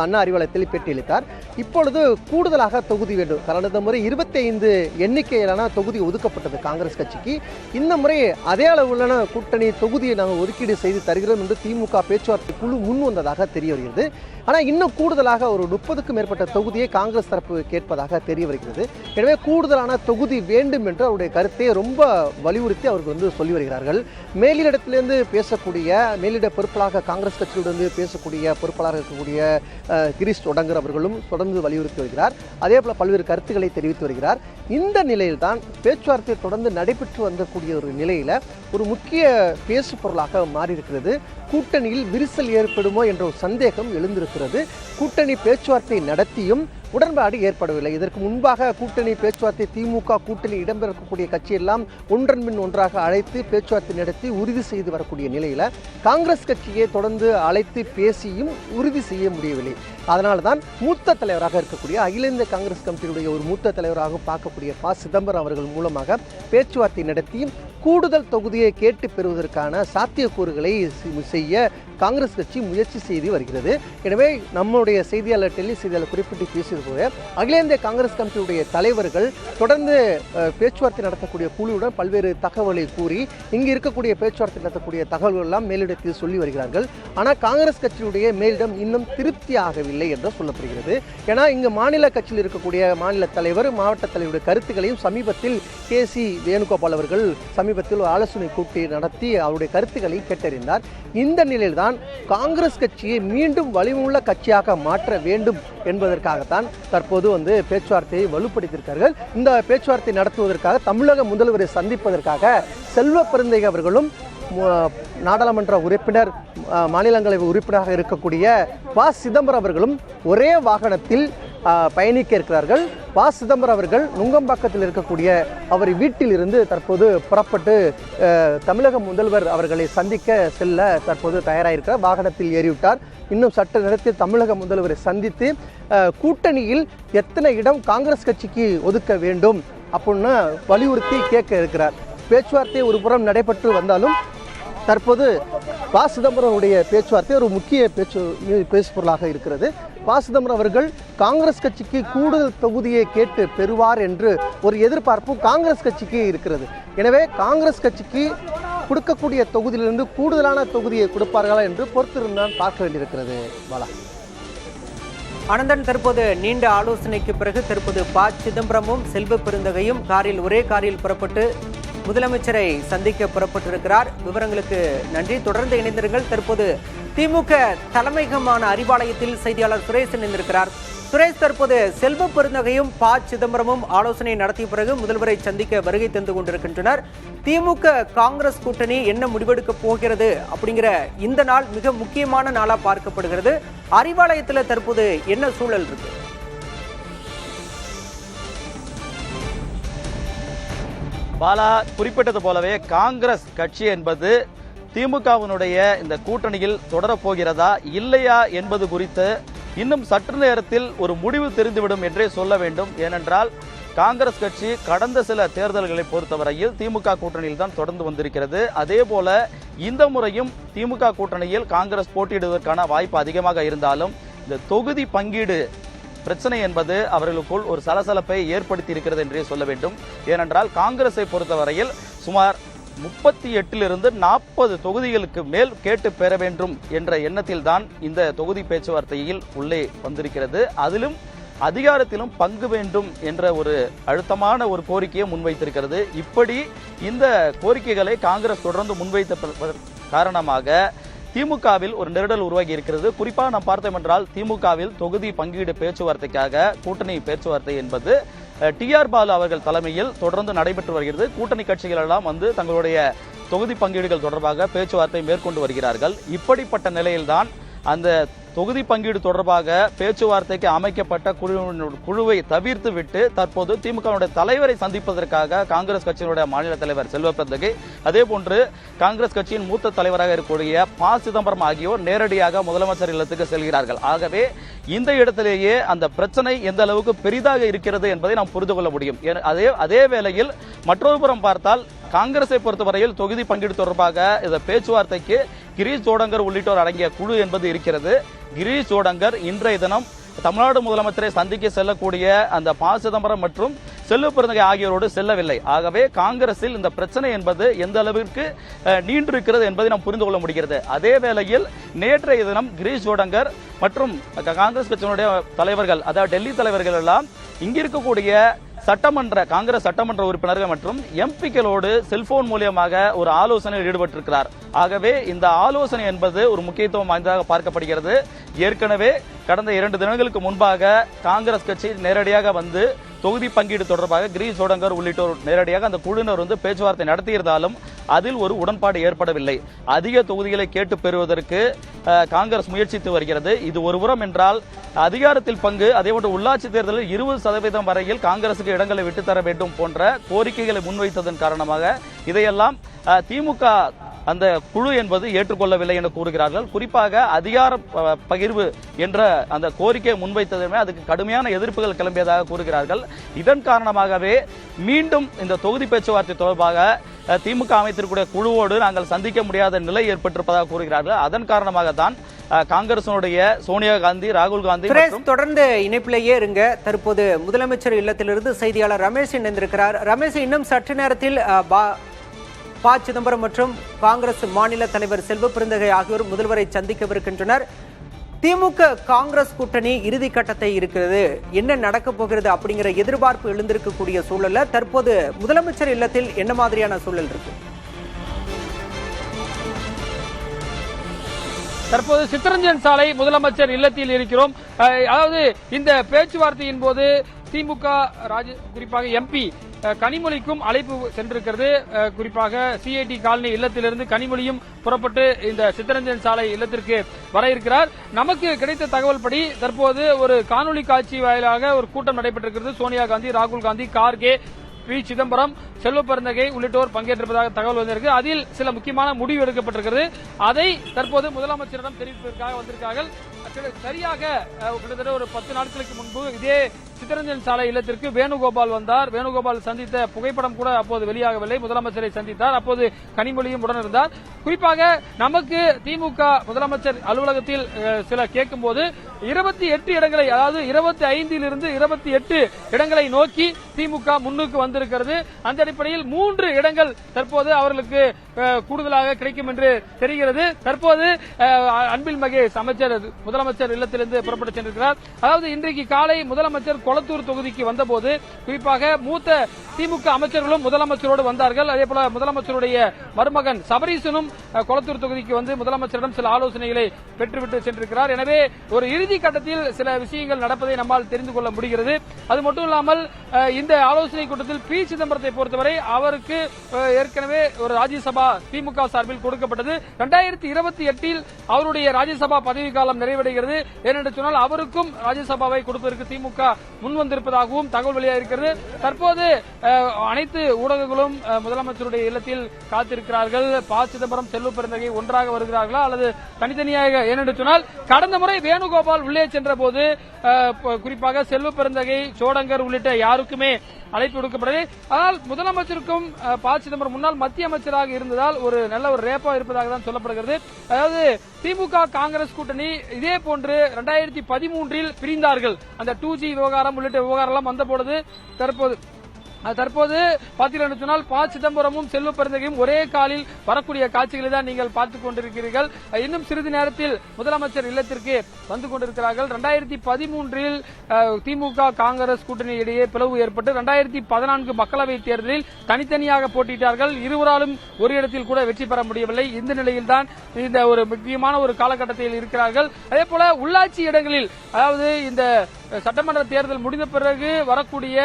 அண்ணா அறிவாலயத்தில் பேட்டியளித்தார். இப்பொழுது கூடுதலாக தொகுதி வேண்டும். கடந்த முறை 25 எண்ணிக்கையிலான தொகுதி ஒதுக்கப்பட்டது காங்கிரஸ் கட்சிக்கு. இந்த முறை அதே அளவுள்ள கூட்டணி தொகுதியை நாங்கள் ஒதுக்கீடு செய்து தருகிறோம் என்று திமுக பேச்சுவார்த்தை குழு முன் வந்ததாக தெரிய வருகிறது. ஆனால் இன்னும் கூடுதலாக ஒரு 30க்கும் மேற்பட்ட தொகுதியை காங்கிரஸ் தரப்பு கேட்பதாக தெரிய வருகிறது. எனவே கூடுதலான தொகுதி வேண்டும் என்று அவருடைய கருத்தை ரொம்ப வலியுறுத்தி அவர்கள் சொல்லி வருகிறார்கள். மேலிடத்திலிருந்து பேசக்கூடிய மேலிட பொறுப்பாளராக காங்கிரஸ் கட்சியுடன் பேசக்கூடிய பொறுப்பாளராக இருக்கக்கூடிய கிரீஷ் தொடங்கர் அவர்களும் தொடர்ந்து வலியுறுத்தி வருகிறார். அதே போல பல்வேறு கருத்துக்களை தெரிவித்து வருகிறார். இந்த நிலையில்தான் பேச்சுவார்த்தை தொடர்ந்து நடைபெற்று வந்தக்கூடிய ஒரு நிலையில ஒரு முக்கிய பேசு பொருளாக மாறியிருக்கிறது. கூட்டணியில் விரிசல் ஏற்படுமோ என்ற ஒரு சந்தேகம் எழுந்திருக்கிறது. கூட்டணி பேச்சுவார்த்தை நடத்தியும் உடன்பாடு ஏற்படவில்லை. இதற்கு முன்பாக கூட்டணி பேச்சுவார்த்தை திமுக கூட்டணி இடம்பெறக்கூடிய கட்சியெல்லாம் ஒன்றன் பின் ஒன்றாக அழைத்து பேச்சுவார்த்தை நடத்தி உறுதி செய்து வரக்கூடிய நிலையில காங்கிரஸ் கட்சியை தொடர்ந்து அழைத்து பேசியும் உறுதி செய்ய முடியவில்லை. அதனால தான் மூத்த தலைவராக இருக்கக்கூடிய அகில இந்திய காங்கிரஸ் கமிட்டியுடைய ஒரு மூத்த தலைவராக பார்க்கக்கூடிய ப. சிதம்பரம் அவர்கள் மூலமாக பேச்சுவார்த்தை நடத்தி கூடுதல் தொகுதியை கேட்டு பெறுவதற்கான சாத்தியக்கூறுகளை செய்ய காங்கிரஸ் கட்சி முயற்சி செய்து வருகிறது. எனவே நம்முடைய செய்தியாளர் டெல்லி செய்தியாளர் குறிப்பிட்டு பேசியது போல அகில இந்திய காங்கிரஸ் கமிட்டியுடைய தலைவர்கள் தொடர்ந்து பேச்சுவார்த்தை நடத்தக்கூடிய குழுவுடன் பல்வேறு தகவலை கூறி இங்கு இருக்கக்கூடிய பேச்சுவார்த்தை நடத்தக்கூடிய தகவல்கள் எல்லாம் மேலிடத்தில் சொல்லி வருகிறார்கள். ஆனால் காங்கிரஸ் கட்சியுடைய மேலிடம் இன்னும் திருப்தி ஆகவில்லை என்று சொல்லப்படுகிறது. ஏன்னா இங்கு மாநில கட்சியில் இருக்கக்கூடிய மாநில தலைவர் மாவட்ட தலைவருடைய கருத்துக்களையும் சமீபத்தில் KC வேணுகோபால் அவர்கள் சமீபத்தில் ஆலோசனை கூட்டி நடத்தி அவருடைய கருத்துக்களை கேட்டறிந்தார். இந்த நிலையில்தான் காங்கிரஸ் கட்சியை மீண்டும் வலிமையுள்ள கட்சியாக மாற்ற வேண்டும் என்பதற்காகத்தான் தற்போது பேச்சுவார்த்தையை வலுப்படுத்தியிருக்கார்கள். இந்த பேச்சுவார்த்தை நடத்துவதற்காக தமிழக முதல்வரை சந்திப்பதற்காக செல்வ பெருந்தகை அவர்களும் நாடாளுமன்ற உறுப்பினர் மாநிலங்களவை உறுப்பினராக இருக்கக்கூடிய ப. சிதம்பரம் அவர்களும் ஒரே வாகனத்தில் பயணிக்க இருக்கிறார்கள். ப. சிதம்பரம் அவர்கள் நுங்கம்பாக்கத்தில் இருக்கக்கூடிய அவர் வீட்டில் இருந்து தற்போது புறப்பட்டு தமிழக முதல்வர் அவர்களை சந்திக்க செல்ல தற்போது தயாராயிருக்கிறார். வாகனத்தில் ஏறிவிட்டார். இன்னும் சற்று நேரத்தில் தமிழக முதல்வரை சந்தித்து கூட்டணியில் எத்தனை இடம் காங்கிரஸ் கட்சிக்கு ஒதுக்க வேண்டும் அப்படின்னு வலியுறுத்தி கேட்க இருக்கிறார். பேச்சுவார்த்தை ஒரு புறம் நடைபெற்று வந்தாலும் தற்போது ப. சிதம்பரமுடைய பேச்சுவார்த்தை ஒரு முக்கிய பேசு பொருளாக இருக்கிறது. ப. சிதம்பரம் அவர்கள் காங்கிரஸ் கட்சிக்கு கூடுதல் தொகுதியை கேட்டு பெறுவார் என்று ஒரு எதிர்பார்ப்பு காங்கிரஸ் கட்சிக்கு இருக்கிறது. எனவே காங்கிரஸ் கட்சிக்கு கொடுக்கக்கூடிய தொகுதியிலிருந்து கூடுதலான தொகுதியை கொடுப்பார்களா என்று பொறுத்திருந்தான் பார்க்க வேண்டியிருக்கிறது. பாலா ஆனந்தன், தற்போது நீண்ட ஆலோசனைக்கு பிறகு தற்போது ப. சிதம்பரமும் செல்வ பெருந்தகையும் ஒரே காரில் புறப்பட்டு முதலமைச்சரை சந்திக்க புறப்பட்டிருக்கிறார். விவரங்களுக்கு நன்றி. தொடர்ந்து இணைந்திருங்கள். தற்போது திமுக தலைமையகமான அறிவாலயத்தில் செய்தியாளர் சுரேஷ் இணைந்திருக்கிறார். சுரேஷ், தற்போது செல்வ பெருந்தகையும் ப. சிதம்பரமும் ஆலோசனை நடத்திய பிறகு முதல்வரை சந்திக்க வருகை தந்து கொண்டிருக்கின்றனர். திமுக காங்கிரஸ் கூட்டணி என்ன முடிவெடுக்க போகிறது அப்படிங்கிற இந்த நாள் மிக முக்கியமான நாளா பார்க்கப்படுகிறது. அறிவாலயத்தில் தற்போது என்ன சூழல் இருக்கு? பாலா குறிப்பிட்டது போலவே காங்கிரஸ் கட்சி என்பது திமுகவினுடைய இந்த கூட்டணியில் தொடரப்போகிறதா இல்லையா என்பது குறித்து இன்னும் சற்று நேரத்தில் ஒரு முடிவு தெரிந்துவிடும் என்றே சொல்ல வேண்டும். ஏனென்றால் காங்கிரஸ் கட்சி கடந்த சில தேர்தல்களை பொறுத்தவரையில் திமுக கூட்டணியில் தான் தொடர்ந்து வந்திருக்கிறது. அதே போல இந்த முறையும் திமுக கூட்டணியில் காங்கிரஸ் போட்டியிடுவதற்கான வாய்ப்பு அதிகமாக இருந்தாலும் இந்த தொகுதி பங்கீடு பிரச்சனை என்பது அவர்களுக்குள் ஒரு சலசலப்பை ஏற்படுத்தி இருக்கிறது என்றே சொல்ல வேண்டும். ஏனென்றால் காங்கிரஸை பொறுத்தவரையில் சுமார் 38 to 40 தொகுதிகளுக்கு மேல் கேட்டு பெற வேண்டும் என்ற எண்ணத்தில் தான் இந்த தொகுதி பேச்சுவார்த்தையில் உள்ளே வந்திருக்கிறது. அதிலும் அதிகாரத்திலும் பங்கு வேண்டும் என்ற ஒரு அழுத்தமான ஒரு கோரிக்கையை முன்வைத்திருக்கிறது. இப்படி இந்த கோரிக்கைகளை காங்கிரஸ் தொடர்ந்து முன்வைத்த காரணமாக திமுகவில் ஒரு நெருடல் உருவாகி இருக்கிறது. குறிப்பாக நாம் பார்த்தோம் என்றால் திமுகவில் தொகுதி பங்கீடு பேச்சுவார்த்தைக்காக கூட்டணி பேச்சுவார்த்தை என்பது டிஆர் பாலு அவர்கள் தலைமையில் தொடர்ந்து நடைபெற்று வருகிறது. கூட்டணி கட்சிகள் எல்லாம் வந்து தங்களுடைய தொகுதி பங்கீடுகள் தொடர்பாக பேச்சுவார்த்தை மேற்கொண்டு வருகிறார்கள். இப்படிப்பட்ட நிலையில்தான் அந்த தொகுதி பங்கீடு தொடர்பாக பேச்சுவார்த்தைக்கு அமைக்கப்பட்ட குழுவை தவிர்த்து விட்டு தற்போது திமுக தலைவரை சந்திப்பதற்காக காங்கிரஸ் கட்சியினுடைய மாநில தலைவர் செல்வ பெருந்தகை, அதே போன்று காங்கிரஸ் கட்சியின் மூத்த தலைவராக இருக்கக்கூடிய ப. சிதம்பரம் ஆகியோர் நேரடியாக முதலமைச்சர் இல்லத்துக்கு செல்கிறார்கள். ஆகவே இந்த இடத்திலேயே அந்த பிரச்சனை எந்த அளவுக்கு பெரிதாக இருக்கிறது என்பதை நாம் புரிந்து கொள்ள முடியும். அதே வேளையில் மற்றொரு புறம் பார்த்தால் காங்கிரஸை பொறுத்தவரையில் தொகுதி பங்கீடு தொடர்பாக இந்த பேச்சுவார்த்தைக்கு கிரீஷ் சோடங்கர் உள்ளிட்டோர் அடங்கிய குழு என்பது இருக்கிறது. கிரீஷ் சோடங்கர் இன்றைய தினம் தமிழ்நாடு முதலமைச்சரை சந்திக்க செல்லக்கூடிய அந்த ப. சிதம்பரம் மற்றும் செல்வ பெருந்தகை ஆகியோரோடு செல்லவில்லை. ஆகவே காங்கிரஸில் இந்த பிரச்சனை என்பது எந்த அளவிற்கு நீண்டிருக்கிறது என்பதை நாம் புரிந்து கொள்ள முடிகிறது. அதே வேளையில் நேற்றைய தினம் கிரீஷ் சோடங்கர் மற்றும் காங்கிரஸ் கட்சியினுடைய தலைவர்கள், அதாவது டெல்லி தலைவர்கள் எல்லாம் இங்கிருக்கக்கூடிய காங்கிரஸ் சட்டமன்ற உறுப்பினர்கள் மற்றும் எம்பிக்களோடு செல்போன் மூலியமாக ஒரு ஆலோசனையில் ஈடுபட்டிருக்கிறார். ஆகவே இந்த ஆலோசனை என்பது ஒரு முக்கியத்துவம் வாய்ந்ததாக பார்க்கப்படுகிறது. ஏற்கனவே கடந்த 2 தினங்களுக்கு முன்பாக காங்கிரஸ் கட்சி நேரடியாக வந்து தொகுதி பங்கீடு தொடர்பாக கிரீஷ் சோடங்கர் உள்ளிட்டோர் நேரடியாக அந்த குழுவினர் வந்து பேச்சுவார்த்தை நடத்தியிருந்தாலும் அதில் ஒரு உடன்பாடு ஏற்படவில்லை. அதிக தொகுதிகளை கேட்டு பெறுவதற்கு காங்கிரஸ் முயற்சித்து வருகிறது. இது ஒருபுறம் என்றால் அதிகாரத்தில் பங்கு, அதேபோன்று உள்ளாட்சி தேர்தலில் 20% வரையில் காங்கிரசுக்கு இடங்களை விட்டுத்தர வேண்டும் போன்ற கோரிக்கைகளை முன்வைத்ததன் காரணமாக இதையெல்லாம் திமுக அந்த குழு என்பது ஏற்றுக்கொள்ளவில்லை என கூறுகிறார்கள். குறிப்பாக அதிகார பகிர்வு என்ற அந்த கோரிக்கையை முன்வைத்ததுமே அதுக்கு கடுமையான எதிர்ப்புகள் கிளம்பியதாக கூறுகிறார்கள். இதன் காரணமாகவே மீண்டும் இந்த தொகுதி பேச்சுவார்த்தை தொடர்பாக திமுக அமைத்திருக்கூடிய குழுவோடு நாங்கள் சந்திக்க முடியாத நிலை ஏற்பட்டிருப்பதாக கூறுகிறார்கள். அதன் காரணமாக தான் காங்கிரசினுடைய சோனியா காந்தி, ராகுல் காந்தி தொடர்ந்து இணைப்பிலேயே இருங்க. தற்போது முதலமைச்சர் இல்லத்திலிருந்து செய்தியாளர் ரமேஷ் இணைந்திருக்கிறார். ரமேஷ், இன்னும் சற்று நேரத்தில் ப. சிதம்பரம் மற்றும் காங்கிரஸ் மாநில தலைவர் செல்வ பெருந்தகை ஆகியோர் முதல்வரை சந்திக்கவிருக்கின்றனர். திமுக காங்கிரஸ் கூட்டணி இறுதி கட்டத்தை இருக்கிறது, என்ன நடக்கப் போகிறது அப்படிங்கிற எதிர்பார்ப்பு எழுந்திருக்கக்கூடிய சூழல்ல தற்போது முதலமைச்சர் இல்லத்தில் என்ன மாதிரியான சூழல் இருக்கு? தற்போது சித்தரஞ்சன் சாலை முதலமைச்சர் இல்லத்தில் இருக்கிறோம். அதாவது இந்த பேச்சுவார்த்தையின் போது திமுக குறிப்பாக எம்பி கனிமொழிக்கும் அழைப்பு சென்றிருக்கிறது. குறிப்பாக சிஐடி காலனி இல்லத்திலிருந்து கனிமொழியும் புறப்பட்டு இந்த சித்தரஞ்சன் சாலை இல்லத்திற்கு வர இருக்கிறார். நமக்கு கிடைத்த தகவல் படி தற்போது ஒரு காணொலி காட்சி வாயிலாக ஒரு கூட்டம் நடைபெற்றிருக்கிறது. சோனியா காந்தி, ராகுல் காந்தி, கார்கே, பி. சிதம்பரம், செல்வ பெருந்தகை உள்ளிட்டோர் பங்கேற்றிருப்பதாக தகவல் வந்திருக்கு. அதில் சில முக்கியமான முடிவு எடுக்கப்பட்டிருக்கிறது. அதை தற்போது முதலமைச்சரிடம் தெரிவிப்பதற்காக வந்திருக்கார்கள். சரியாக கிட்டத்தட்ட ஒரு 10 நாட்களுக்கு முன்பு இதே சித்தரஞ்சன் சாலை இல்லத்திற்கு வேணுகோபால் வந்தார். வேணுகோபால் சந்தித்த புகைப்படம் கூட அப்போது வெளியாகவில்லை. முதலமைச்சரை சந்தித்தார். அப்போது கனிமொழியும் உடன் இருந்தார். குறிப்பாக நமக்கு திமுக முதலமைச்சர் அலுவலகத்தில் சில கேட்கும் போது 28 இடங்களை, அதாவது 25 இருந்து 28 இடங்களை நோக்கி திமுக முன்னுக்கு வந்திருக்கிறது. அந்த அடிப்படையில் 3 இடங்கள் தற்போது அவர்களுக்கு கூடுதலாக கிடைக்கும் என்று தெரிகிறது. தற்போது அன்பில் மகேஷ் அமைச்சர் முதலமைச்சர் இல்லத்திலிருந்து புறப்பட்டு சென்றிருக்கிறார். அதாவது இன்றைக்கு காலை முதலமைச்சர் கொளத்தூர் தொகுதிக்கு வந்தபோது குறிப்பாக மூத்த திமுக அமைச்சர்களும் முதலமைச்சரோடு வந்தார்கள். அதேபோல முதலமைச்சருடைய மருமகன் சபரீசனும் கொளத்தூர் தொகுதிக்கு வந்து முதலமைச்சரிடம் சில ஆலோசனைகளை பெற்றுவிட்டு சென்றிருக்கிறார். எனவே ஒரு இறுதி கட்டத்தில் சில விஷயங்கள் நடப்பதை நம்மால் தெரிந்து கொள்ள முடிகிறது. அது மட்டும் இல்லாமல் இந்த ஆலோசனை கூட்டத்தில் பி. சிதம்பரத்தை பொறுத்தவரை அவருக்கு ஏற்கனவே ஒரு ராஜ்யசபா திமுக சார்பில் கொடுக்கப்பட்டது. 2028 அவருடைய ராஜ்யசபா பதவி காலம் நிறைவடைகிறது. ஏனென்று சொன்னால் அவருக்கும் ராஜ்யசபாவை கொடுப்பதற்கு திமுக முன்வந்திருப்பதாகவும் தகவல் வெளியாகிறது. தற்போது அனைத்து ஊடகங்களும் முதலமைச்சருடைய இல்லத்தில் காத்திருக்கிறார்கள். ப. சிதம்பரம், செல்வ பெருந்தகை ஒன்றாக வருகிறார்களா அல்லது தனித்தனியாக? ஏனென்று சொன்னால் கடந்த முறை வேணுகோபால் உள்ளே சென்ற போது குறிப்பாக செல்வ பெருந்தகை, சோடங்கர் உள்ளிட்ட யாருக்குமே அழைப்பு விடுக்கப்பட்டது. ஆனால் முதலமைச்சருக்கும் ப. சிதம்பரம் முன்னாள் மத்திய அமைச்சராக இருந்ததால் ஒரு நல்ல ஒரு ரேப்பா இருப்பதாக தான் சொல்லப்படுகிறது. அதாவது திமுக காங்கிரஸ் கூட்டணி இதே போன்று 2013 பிரிந்தார்கள். அந்த 2G விவகாரம் உள்ளிட்ட விவகாரம் வந்த பொழுது தற்போது தற்போது பார்த்தீர்கள் சொன்னால் ப. சிதம்பரமும் செல்வ பெருந்தகையும் ஒரே காலில் வரக்கூடிய காட்சிகளை தான் நீங்கள் பார்த்துக் கொண்டிருக்கிறீர்கள். இன்னும் சிறிது நேரத்தில் முதலமைச்சர் இல்லத்திற்கு வந்து கொண்டிருக்கிறார்கள். 2013 திமுக காங்கிரஸ் கூட்டணி இடையே பிளவு ஏற்பட்டு 2014 மக்களவைத் தேர்தலில் தனித்தனியாக போட்டியிட்டார்கள். இருவராலும் ஒரு இடத்தில் கூட வெற்றி பெற முடியவில்லை. இந்த நிலையில் தான் இந்த ஒரு முக்கியமான ஒரு காலகட்டத்தில் இருக்கிறார்கள். அதே போல உள்ளாட்சி இடங்களில், அதாவது இந்த சட்டமன்ற தேர்தல் முடிந்த பிறகு வரக்கூடிய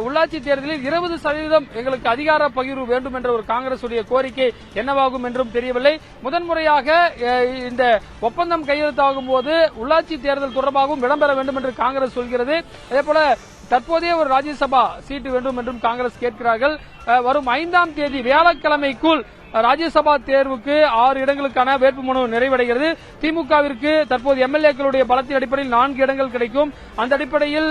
உள்ளாட்சி தேர்தலில் 20% எங்களுக்கு அதிகார பகிர்வு வேண்டும் என்ற ஒரு காங்கிரஸ் உடைய கோரிக்கை என்னவாகும் என்றும் தெரியவில்லை. முதன்முறையாக இந்த ஒப்பந்தம் கையெழுத்தாகும் போது உள்ளாட்சி தேர்தல் தொடர்பாகவும் இடம்பெற வேண்டும் என்று காங்கிரஸ் சொல்கிறது. அதேபோல தற்போதைய ஒரு ராஜ்யசபா சீட்டு வேண்டும் என்றும் காங்கிரஸ் கேட்கிறார்கள். வரும் 5ஆம் தேதி வியாழக்கிழமைக்குள் ராஜ்யசபா தேர்வுக்கு 6 இடங்களுக்கான வேட்புமனு நிறைவடைகிறது. திமுகவிற்கு தற்போது எம்எல்ஏக்களுடைய பலத்தின் அடிப்படையில் 4 இடங்கள் கிடைக்கும். அந்த அடிப்படையில்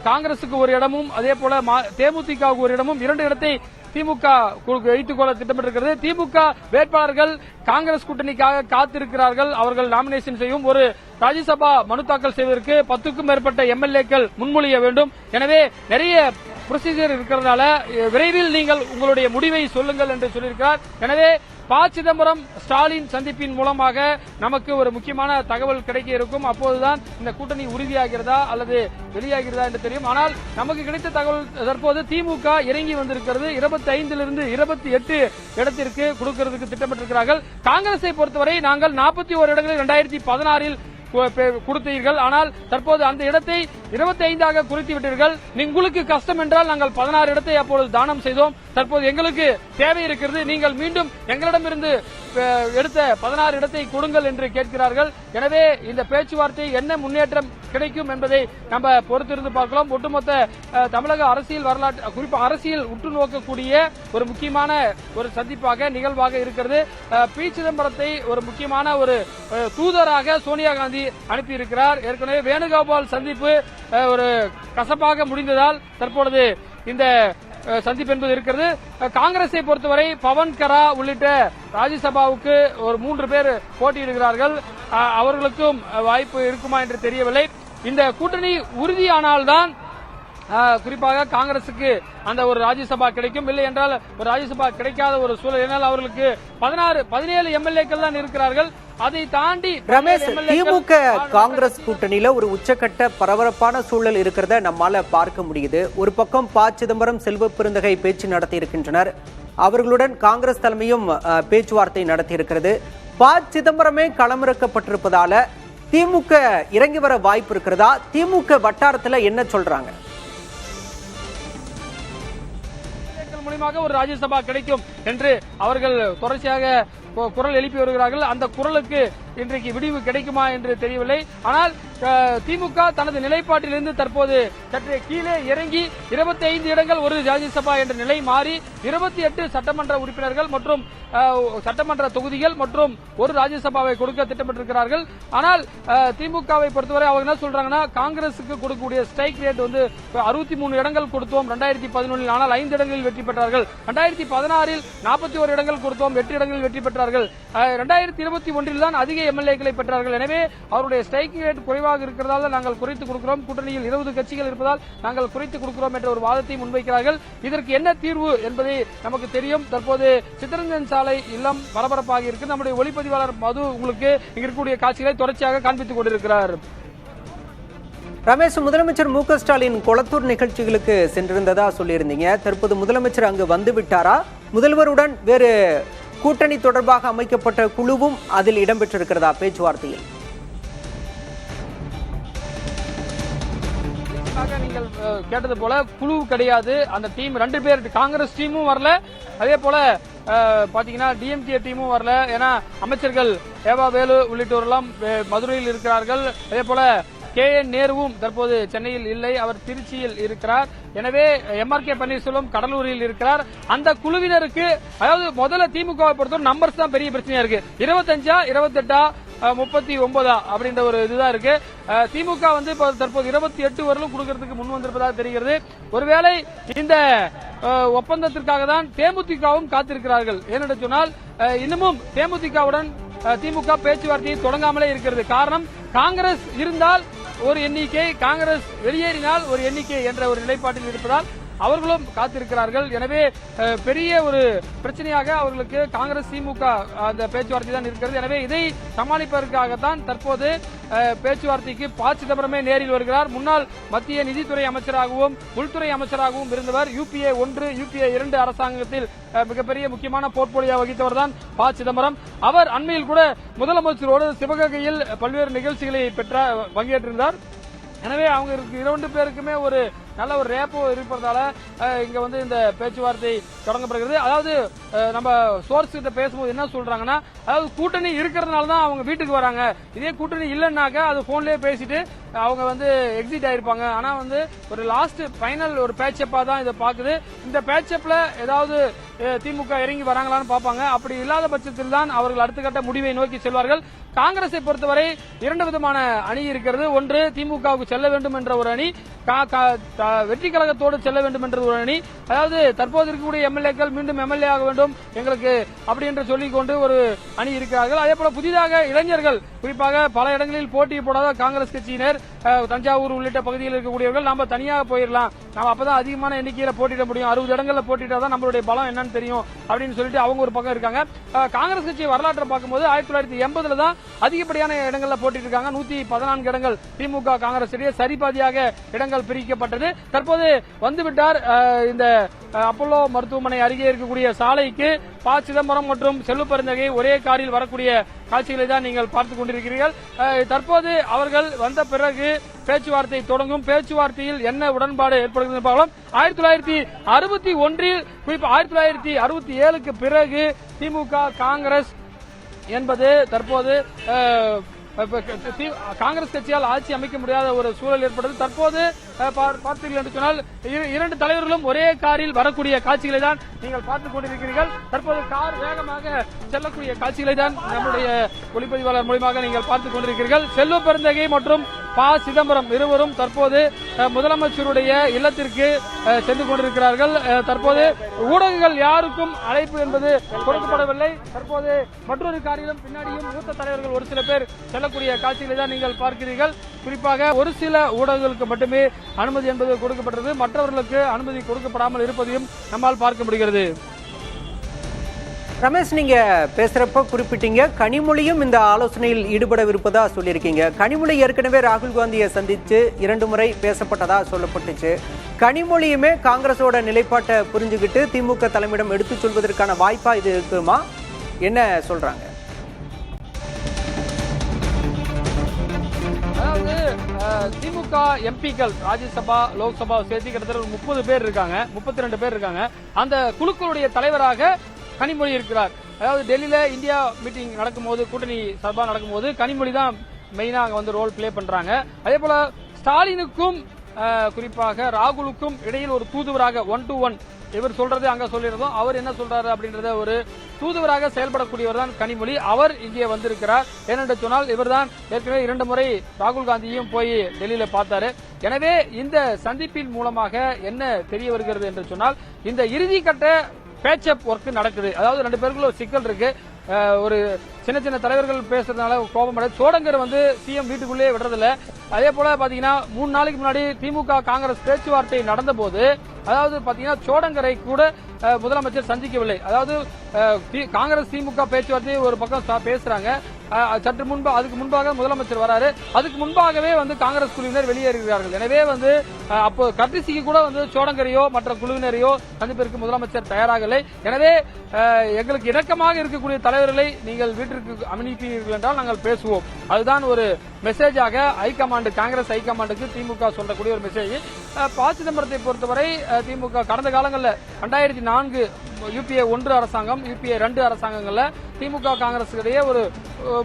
காங்கிரசுக்கு ஒரு இடமும் அதே போல தேமுதிகவுக்கு ஒரு இடமும் 2 இடத்தை திமுக வைத்துக் கொள்ள திட்டமிட்டிருக்கிறது. திமுக வேட்பாளர்கள் காங்கிரஸ் கூட்டணிக்காக காத்திருக்கிறார்கள். அவர்கள் நாமினேஷன் செய்யும் ஒரு ராஜ்யசபா மனு தாக்கல் செய்வதற்கு 10க்கும் மேற்பட்ட எம்எல்ஏக்கள் முன்மொழிய வேண்டும். எனவே நிறைய ப்ரொசீஜர் இருக்கிறதுனால விரைவில் நீங்கள் உங்களுடைய முடிவை சொல்லுங்கள் என்று சொல்லியிருக்கிறார். எனவே ப. சிதம்பரம் ஸ்டாலின் சந்திப்பின் மூலமாக நமக்கு ஒரு முக்கியமான தகவல் கிடைக்க இருக்கும். அப்போதுதான் இந்த கூட்டணி உறுதியாகிறதா அல்லது வெளியாகிறதா என்று தெரியும். ஆனால் நமக்கு கிடைத்த தகவல் தற்போது திமுக இறங்கி வந்திருக்கிறது. 25 28 இடத்திற்கு கொடுக்கிறதுக்கு திட்டமிட்டிருக்கிறார்கள். காங்கிரஸை பொறுத்தவரை நாங்கள் 41 இடங்களில் 2016 கொடுத்தீர்கள். ஆனால் தற்போது அந்த இடத்தை 25ஆக குறைத்து விட்டீர்கள். உங்களுக்கு கஷ்டம் என்றால் நாங்கள் 16 இடத்தை அப்பொழுது தானம் செய்தோம். தற்போது எங்களுக்கு தேவை இருக்கிறது. நீங்கள் மீண்டும் எங்களிடமிருந்து எடுத்த 16 இடத்தை கொடுங்கள் என்று கேட்கிறார்கள். எனவே இந்த பேச்சுவார்த்தை என்ன முன்னேற்றம் கிடைக்கும் என்பதை நம்ம பொறுத்திருந்து பார்க்கலாம். ஒட்டுமொத்த தமிழக அரசியல் வரலாற்று, குறிப்பாக அரசியல் உற்று நோக்கக்கூடிய ஒரு முக்கியமான ஒரு சந்திப்பாக நிகழ்வாக இருக்கிறது. ப. சிதம்பரத்தை ஒரு முக்கியமான ஒரு தூதராக சோனியா காந்தி அனுப்பியிருக்கிறார். ஏற்கனவே வேணுகோபால் சந்திப்பு ஒரு கசப்பாக முடிந்ததால் தற்பொழுது இந்த சந்திப்பு என்பது இருக்கிறது. காங்கிரஸை பொறுத்தவரை பவன் கரா உள்ளிட்ட ராஜ்யசபாவுக்கு ஒரு 3 பேர் போட்டியிடுகிறார்கள். அவர்களுக்கும் வாய்ப்பு இருக்குமா என்று தெரியவில்லை. இந்த கூட்டணி உறுதியானால்தான் குறிப்பாக காங்கிரசுக்கு அந்த ஒரு ராஜ்யசபா கிடைக்கும். இல்லை என்றால் ஒரு ராஜ்யசபா கிடைக்காத ஒரு சூழல். என்னால் அவர்களுக்கு 17 எம்எல்ஏக்கள் தான் இருக்கிறார்கள். அதை தாண்டி ரமேஷ், திமுக காங்கிரஸ் கூட்டணியில ஒரு உச்சக்கட்ட பரபரப்பான சூழல் இருக்கிறத நம்மால பார்க்க முடியுது. ஒரு பக்கம் ப. சிதம்பரம் செல்வ பெருந்தகை பேச்சு நடத்தி இருக்கின்றனர். அவர்களுடன் காங்கிரஸ் தலைமையும் பேச்சுவார்த்தை நடத்தி இருக்கிறது. ப. சிதம்பரமே களமிறக்கப்பட்டிருப்பதால திமுக இறங்கி வர வாய்ப்பு இருக்கிறதா? திமுக வட்டாரத்துல என்ன சொல்றாங்க? மூலமாக ஒரு ராஜ்யசபா கிடைக்கும் என்று அவர்கள் தொடர்ச்சியாக குரல் எழுப்பி வருகிறார்கள். அந்த குரலுக்கு இன்றைக்கு விடிவு கிடைக்குமா என்று தெரியவில்லை. ஆனால் திமுக தனது நிலைப்பாட்டிலிருந்து தற்போது சற்றே கீழே இறங்கி 25 இடங்கள் ஒரு ராஜ்யசபா என்ற நிலை மாறி 28 சட்டமன்ற உறுப்பினர்கள் மற்றும் சட்டமன்ற தொகுதிகள் மற்றும் ஒரு ராஜ்யசபாவை கொடுக்க திட்டமிட்டிருக்கிறார்கள். ஆனால் திமுகவை பொறுத்தவரை அவங்க என்ன சொல்றாங்கன்னா, காங்கிரசுக்கு கொடுக்கக்கூடிய ஸ்ட்ரைக் ரேட் 63 இடங்கள் கொடுத்தோம் 2011. ஆனால் 5 இடங்களில் வெற்றி பெற்றார்கள். 2016 41 இடங்கள் கொடுத்தோம், 8 இடங்களில் வெற்றி பெற்றார்கள். 2021 தான் அதிக எம்எல்ஏக்களை பெற்றார்கள். எனவே அவருடைய ஸ்ட்ரைக் ரேட் குறைவாக இருக்கிறதால் நாங்கள் குறைத்து கொடுக்கிறோம், கூட்டணியில் 20 கட்சிகள் இருப்பதால் நாங்கள் குறைத்து கொடுக்கிறோம் என்ற ஒரு வாதத்தை முன்வைக்கிறார்கள். இதற்கு என்ன தீர்வு என்பதை நமக்கு தெரியும். தற்போது சித்தரஞ்சன் சாலை இல்லம் பரபரப்பாக இருக்கு. நம்முடைய ஒளிப்பதிவாளர் மது உங்களுக்கு இங்க இருக்கக்கூடிய காட்சிகளை தொடர்ச்சியாக காண்பித்துக் கொண்டிருக்கிறார். ரமேஷ், முதலமைச்சர் மு. க. ஸ்டாலின் கொளத்தூர் நிகழ்ச்சிகளுக்கு சென்றிருந்ததா சொல்லியிருந்தீங்க. தற்போது முதலமைச்சர் அங்கு வந்து விட்டாரா? முதல்வருடன் வேறு கூட்டணி தொடர்பாக அமைக்கப்பட்ட குழுவும் அதில் இடம்பெற்றிருக்கிறதா பேச்சுவார்த்தையில்? நீங்கள் கேட்டது போல குழு கிடையாது. அந்த டீம் 2 பேர், காங்கிரஸ் டீமும் வரல, அதே போல பாத்தீங்கன்னா டிஎம்கே டீமும் வரல. ஏன்னா அமைச்சர்கள் ஏவா வேலு உள்ளிட்டோரெல்லாம் மதுரையில் இருக்கிறார்கள். அதே போல KN நேருவும் தற்போது சென்னையில் இல்லை, அவர் திருச்சியில் இருக்கிறார். எனவே MRK பன்னீர்செல்வம் கடலூரில் இருக்கிறார். அந்த குழுவினருக்கு, அதாவது முதல்ல திமுகவை பொறுத்தவரை நம்பர்ஸ் தான் பெரிய பிரச்சனையா இருக்கு. 25 28 39 அப்படின்ற ஒரு இதுதான் இருக்கு. திமுக வந்து தற்போது 28 வரலும் கொடுக்கறதுக்கு முன் வந்திருப்பதாக தெரிகிறது. ஒருவேளை இந்த ஒப்பந்தத்திற்காக தான் தேமுதிகவும் காத்திருக்கிறார்கள். ஏனென்று சொன்னால் இன்னமும் தேமுதிகவுடன் திமுக பேச்சுவார்த்தையை தொடங்காமலே இருக்கிறது. காரணம், காங்கிரஸ் இருந்தால் ஒரு எண்ணிக்கை, காங்கிரஸ் வெளியேறினால் ஒரு எண்ணிக்கை என்ற ஒரு நிலைப்பாட்டில் இருப்பதால் அவர்களும் காத்திருக்கிறார்கள். எனவே பெரிய ஒரு பிரச்சனையாக அவர்களுக்கு காங்கிரஸ் திமுக அந்த பேச்சுவார்த்தை தான் இருக்கிறது. எனவே இதை சமாளிப்பதற்காகத்தான் தற்போது பேச்சுவார்த்தைக்கு ப. சிதம்பரமே நேரில் வருகிறார். முன்னாள் மத்திய நிதித்துறை அமைச்சராகவும் உள்துறை அமைச்சராகவும் இருந்தவர். UPA 1 UPA 2 அரசாங்கத்தில் மிகப்பெரிய முக்கியமான போர்ட்போலியோ வகித்தவர் தான் ப. சிதம்பரம். அவர் அண்மையில் கூட முதலமைச்சரோடு சிவகங்கையில் பல்வேறு நிகழ்ச்சிகளை பங்கேற்றிருந்தார். எனவே அவங்க இரண்டு பேருக்குமே ஒரு நல்ல ஒரு ரேப்போ இருப்பதால இங்க வந்து இந்த பேச்சுவார்த்தை தொடங்கப்படுகிறது. அதாவது நம்ம சோர்ஸ் கிட்ட பேசும்போது என்ன சொல்றாங்கன்னா, அதாவது கூட்டணி இருக்கிறதுனால தான் அவங்க வீட்டுக்கு வராங்க. இதே கூட்டணி இல்லைன்னாக்கா அது போன்லயே பேசிட்டு அவங்க வந்து எக்ஸிட் ஆயிருப்பாங்க. ஆனா வந்து ஒரு லாஸ்ட் ஃபைனல் ஒரு பேட்சப்பா தான் இதை பாக்குது. இந்த பேட்சப்ல ஏதாவது திமுக இறங்கி வராங்களான்னு பாப்பாங்க. அப்படி இல்லாத பட்சத்தில் தான் அவர்கள் அடுத்த கட்ட முடிவை நோக்கி செல்வார்கள். காங்கிரஸை பொறுத்தவரை இரண்டு விதமான அணி இருக்கிறது. ஒன்று திமுகவுக்கு செல்ல வேண்டும் என்ற ஒரு அணி, வெற்றி கழகத்தோடு செல்ல வேண்டும் என்ற ஒரு அணி. அதாவது தற்போது இருக்கக்கூடிய எம்எல்ஏக்கள் மீண்டும் எம்எல்ஏ ஆக வேண்டும் எங்களுக்கு அப்படி என்று சொல்லிக் கொண்டு ஒரு அணி இருக்கிறார்கள். அதே போல புதிதாக இளைஞர்கள், குறிப்பாக பல இடங்களில் போட்டி போடாத காங்கிரஸ் கட்சியினர், தஞ்சாவூர் உள்ளிட்ட பகுதியில் இருக்கக்கூடியவர்கள் நாம தனியாக போயிடலாம், நாம அப்பதான் அதிகமான எண்ணிக்கையில போட்டியிட முடியும், 60 இடங்கள்ல போட்டிட்டாதான் நம்மளுடைய பலம் என்னன்னு தெரியும் அப்படின்னு சொல்லிட்டு அவங்க ஒரு பக்கம் இருக்காங்க. காங்கிரஸ் கட்சி வரலாற்றை பார்க்கும்போது 1980 தான் அதிகப்படியான இடங்கள்ல போட்டிட்டு இருக்காங்க. 114 இடங்கள் திமுக காங்கிரஸ் இடையே சரிபாதியாக இடங்கள் பிரிக்கப்பட்டது. தற்போது வந்துவிட்டார். இந்த அப்போலோ மருத்துவமனை அருகே இருக்கக்கூடிய சாலைக்கு ப. சிதம்பரம் மற்றும் செல்வ பெருந்தகை ஒரே காரில் வரக்கூடிய காட்சிகளை தான் நீங்கள் பார்த்துக் கொண்டிருக்கிறீர்கள். தற்போது அவர்கள் வந்த பிறகு பேச்சுவார்த்தை தொடங்கும். பேச்சுவார்த்தையில் என்ன உடன்பாடு ஏற்படுகிறது பார்க்கலாம். 1961 குறிப்பாக 1967க்கு பிறகு திமுக காங்கிரஸ் என்பது தற்போது காங்கிரஸ் கட்சியால் ஆட்சி அமைக்க முடியாத ஒரு சூழல் ஏற்பட்டது. தற்போது பார்த்தீர்கள் என்று சொன்னால் இரண்டு தலைவர்களும் ஒரே காரில் வரக்கூடிய காட்சிகளை தான் நீங்கள் பார்த்துக் கொண்டிருக்கிறீர்கள். தற்போது கார் வேகமாக செல்லக்கூடிய காட்சிகளை தான் நம்முடைய ஒளிப்பதிவாளர் மூலமாக நீங்கள் பார்த்துக் கொண்டிருக்கிறீர்கள். செல்வ பெருந்தகை மற்றும் ப. சிதம்பரம் இருவரும் தற்போது முதலமைச்சருடைய இல்லத்திற்கு சென்று கொண்டிருக்கிறார்கள். தற்போது ஊடகங்கள் யாருக்கும் அழைப்பு என்பது கொடுக்கப்படவில்லை. தற்போது மற்றொரு காரிலும் பின்னாடியும் மூத்த தலைவர்கள் ஒரு சில பேர் செல்லக்கூடிய காட்சிகளை தான் நீங்கள் பார்க்கிறீர்கள். குறிப்பாக ஒரு சில ஊடகங்களுக்கு மட்டுமே அனுமதி என்பது கொடுக்கப்பட்டது. மற்றவர்களுக்கு அனுமதி கொடுக்கப்படாமல் இருப்பதையும் நம்மால் பார்க்க முடிகிறது. ரமேஷ், நீங்க பேசுறப்ப குறிப்பிட்டீங்க கனிமொழியும் இந்த ஆலோசனையில் ஈடுபடவிருப்பதா சொல்லியிருக்கீங்க. கனிமொழி ஏற்கனவே ராகுல் காந்தியை சந்திச்சு 2 முறை பேசப்பட்டதா சொல்லப்பட்டுச்சு. கனிமொழியுமே காங்கிரஸோட நிலைப்பாட்டை புரிஞ்சுக்கிட்டு திமுக தலைமையிடம் எடுத்து சொல்வதற்கான வாய்ப்பா இது இருக்குமா? என்ன சொல்றாங்க? அதாவது திமுக எம்பிக்கள் ராஜ்யசபா லோக்சபா சேர்த்து கிட்டத்தட்ட 30 பேர் இருக்காங்க, 32 பேர் இருக்காங்க. அந்த குழுக்களுடைய தலைவராக கனிமொழி இருக்கிறார். அதாவது டெல்லியில இந்தியா மீட்டிங் நடக்கும்போது, கூட்டணி சபா நடக்கும்போது கனிமொழி தான் மெயினா அங்க வந்து ரோல் பிளே பண்றாங்க. அதே போல ஸ்டாலினுக்கும் குறிப்பாக ராகுலுக்கும் இடையில் ஒரு தூதுவராக 1 to 1 இவர் சொல்றது அங்க சொல்லிருந்தோம், அவர் என்ன சொல்றாரு அப்படின்றத ஒரு தூதுவராக செயல்படக்கூடியவர் தான் கனிமொழி. அவர் இங்கே வந்திருக்கிறார். ஏனென்று சொன்னால் இவர் தான் ஏற்கனவே 2 முறை ராகுல் காந்தியும் போய் டெல்லியில பார்த்தாரு. எனவே இந்த சந்திப்பின் மூலமாக என்ன தெரிய வருகிறது என்று சொன்னால், இந்த இறுதி கட்ட பேச்சப் ஒர்க் நடக்குது. அதாவது 2 பேருக்குள்ள ஒரு சிக்கல் இருக்கு. ஒரு சின்ன சின்ன தலைவர்கள் பேசுறதுனால கோபம் சோடங்கர் வந்து சிஎம் வீட்டுக்குள்ளேயே விடுறதில்ல. அதே போல பாத்தீங்கன்னா 3 நாளைக்கு முன்னாடி திமுக காங்கிரஸ் பேச்சுவார்த்தை நடந்த போது, அதாவது பாத்தீங்கன்னா சோடங்கரை கூட முதலமைச்சர் சந்திக்கவில்லை. அதாவது காங்கிரஸ் திமுக பேச்சுவார்த்தை ஒரு பக்கம் பேசுறாங்க. சற்று முன்பு அதுக்கு முன்பாக முதலமைச்சர் வராரு. அதுக்கு முன்பாகவே வந்து காங்கிரஸ் குழுவினர் வெளியேறுகிறார்கள். எனவே வந்து அப்போ கர்டிசிக்கு கூட வந்து சோடங்கரையோ மற்ற குழுவினரையோ சந்திப்பிற்கு முதலமைச்சர் தயாராகவில்லை. எனவே எங்களுக்கு இணக்கமாக இருக்கக்கூடிய தலைவர்களை நீங்கள் வீட்டிற்கு அனுப்பினீர்கள் என்றால் நாங்கள் பேசுவோம். அதுதான் ஒரு மெசேஜாக ஹைகமாண்ட், காங்கிரஸ் ஹைகமாண்டுக்கு திமுக சொல்லக்கூடிய ஒரு மெசேஜ். ப. சிதம்பரத்தை பொறுத்தவரை திமுக கடந்த காலங்களில் 2004 UPA 1 அரசாங்கம், UPA 2 அரசாங்கங்கள்ல திமுக காங்கிரஸ் இடையே ஒரு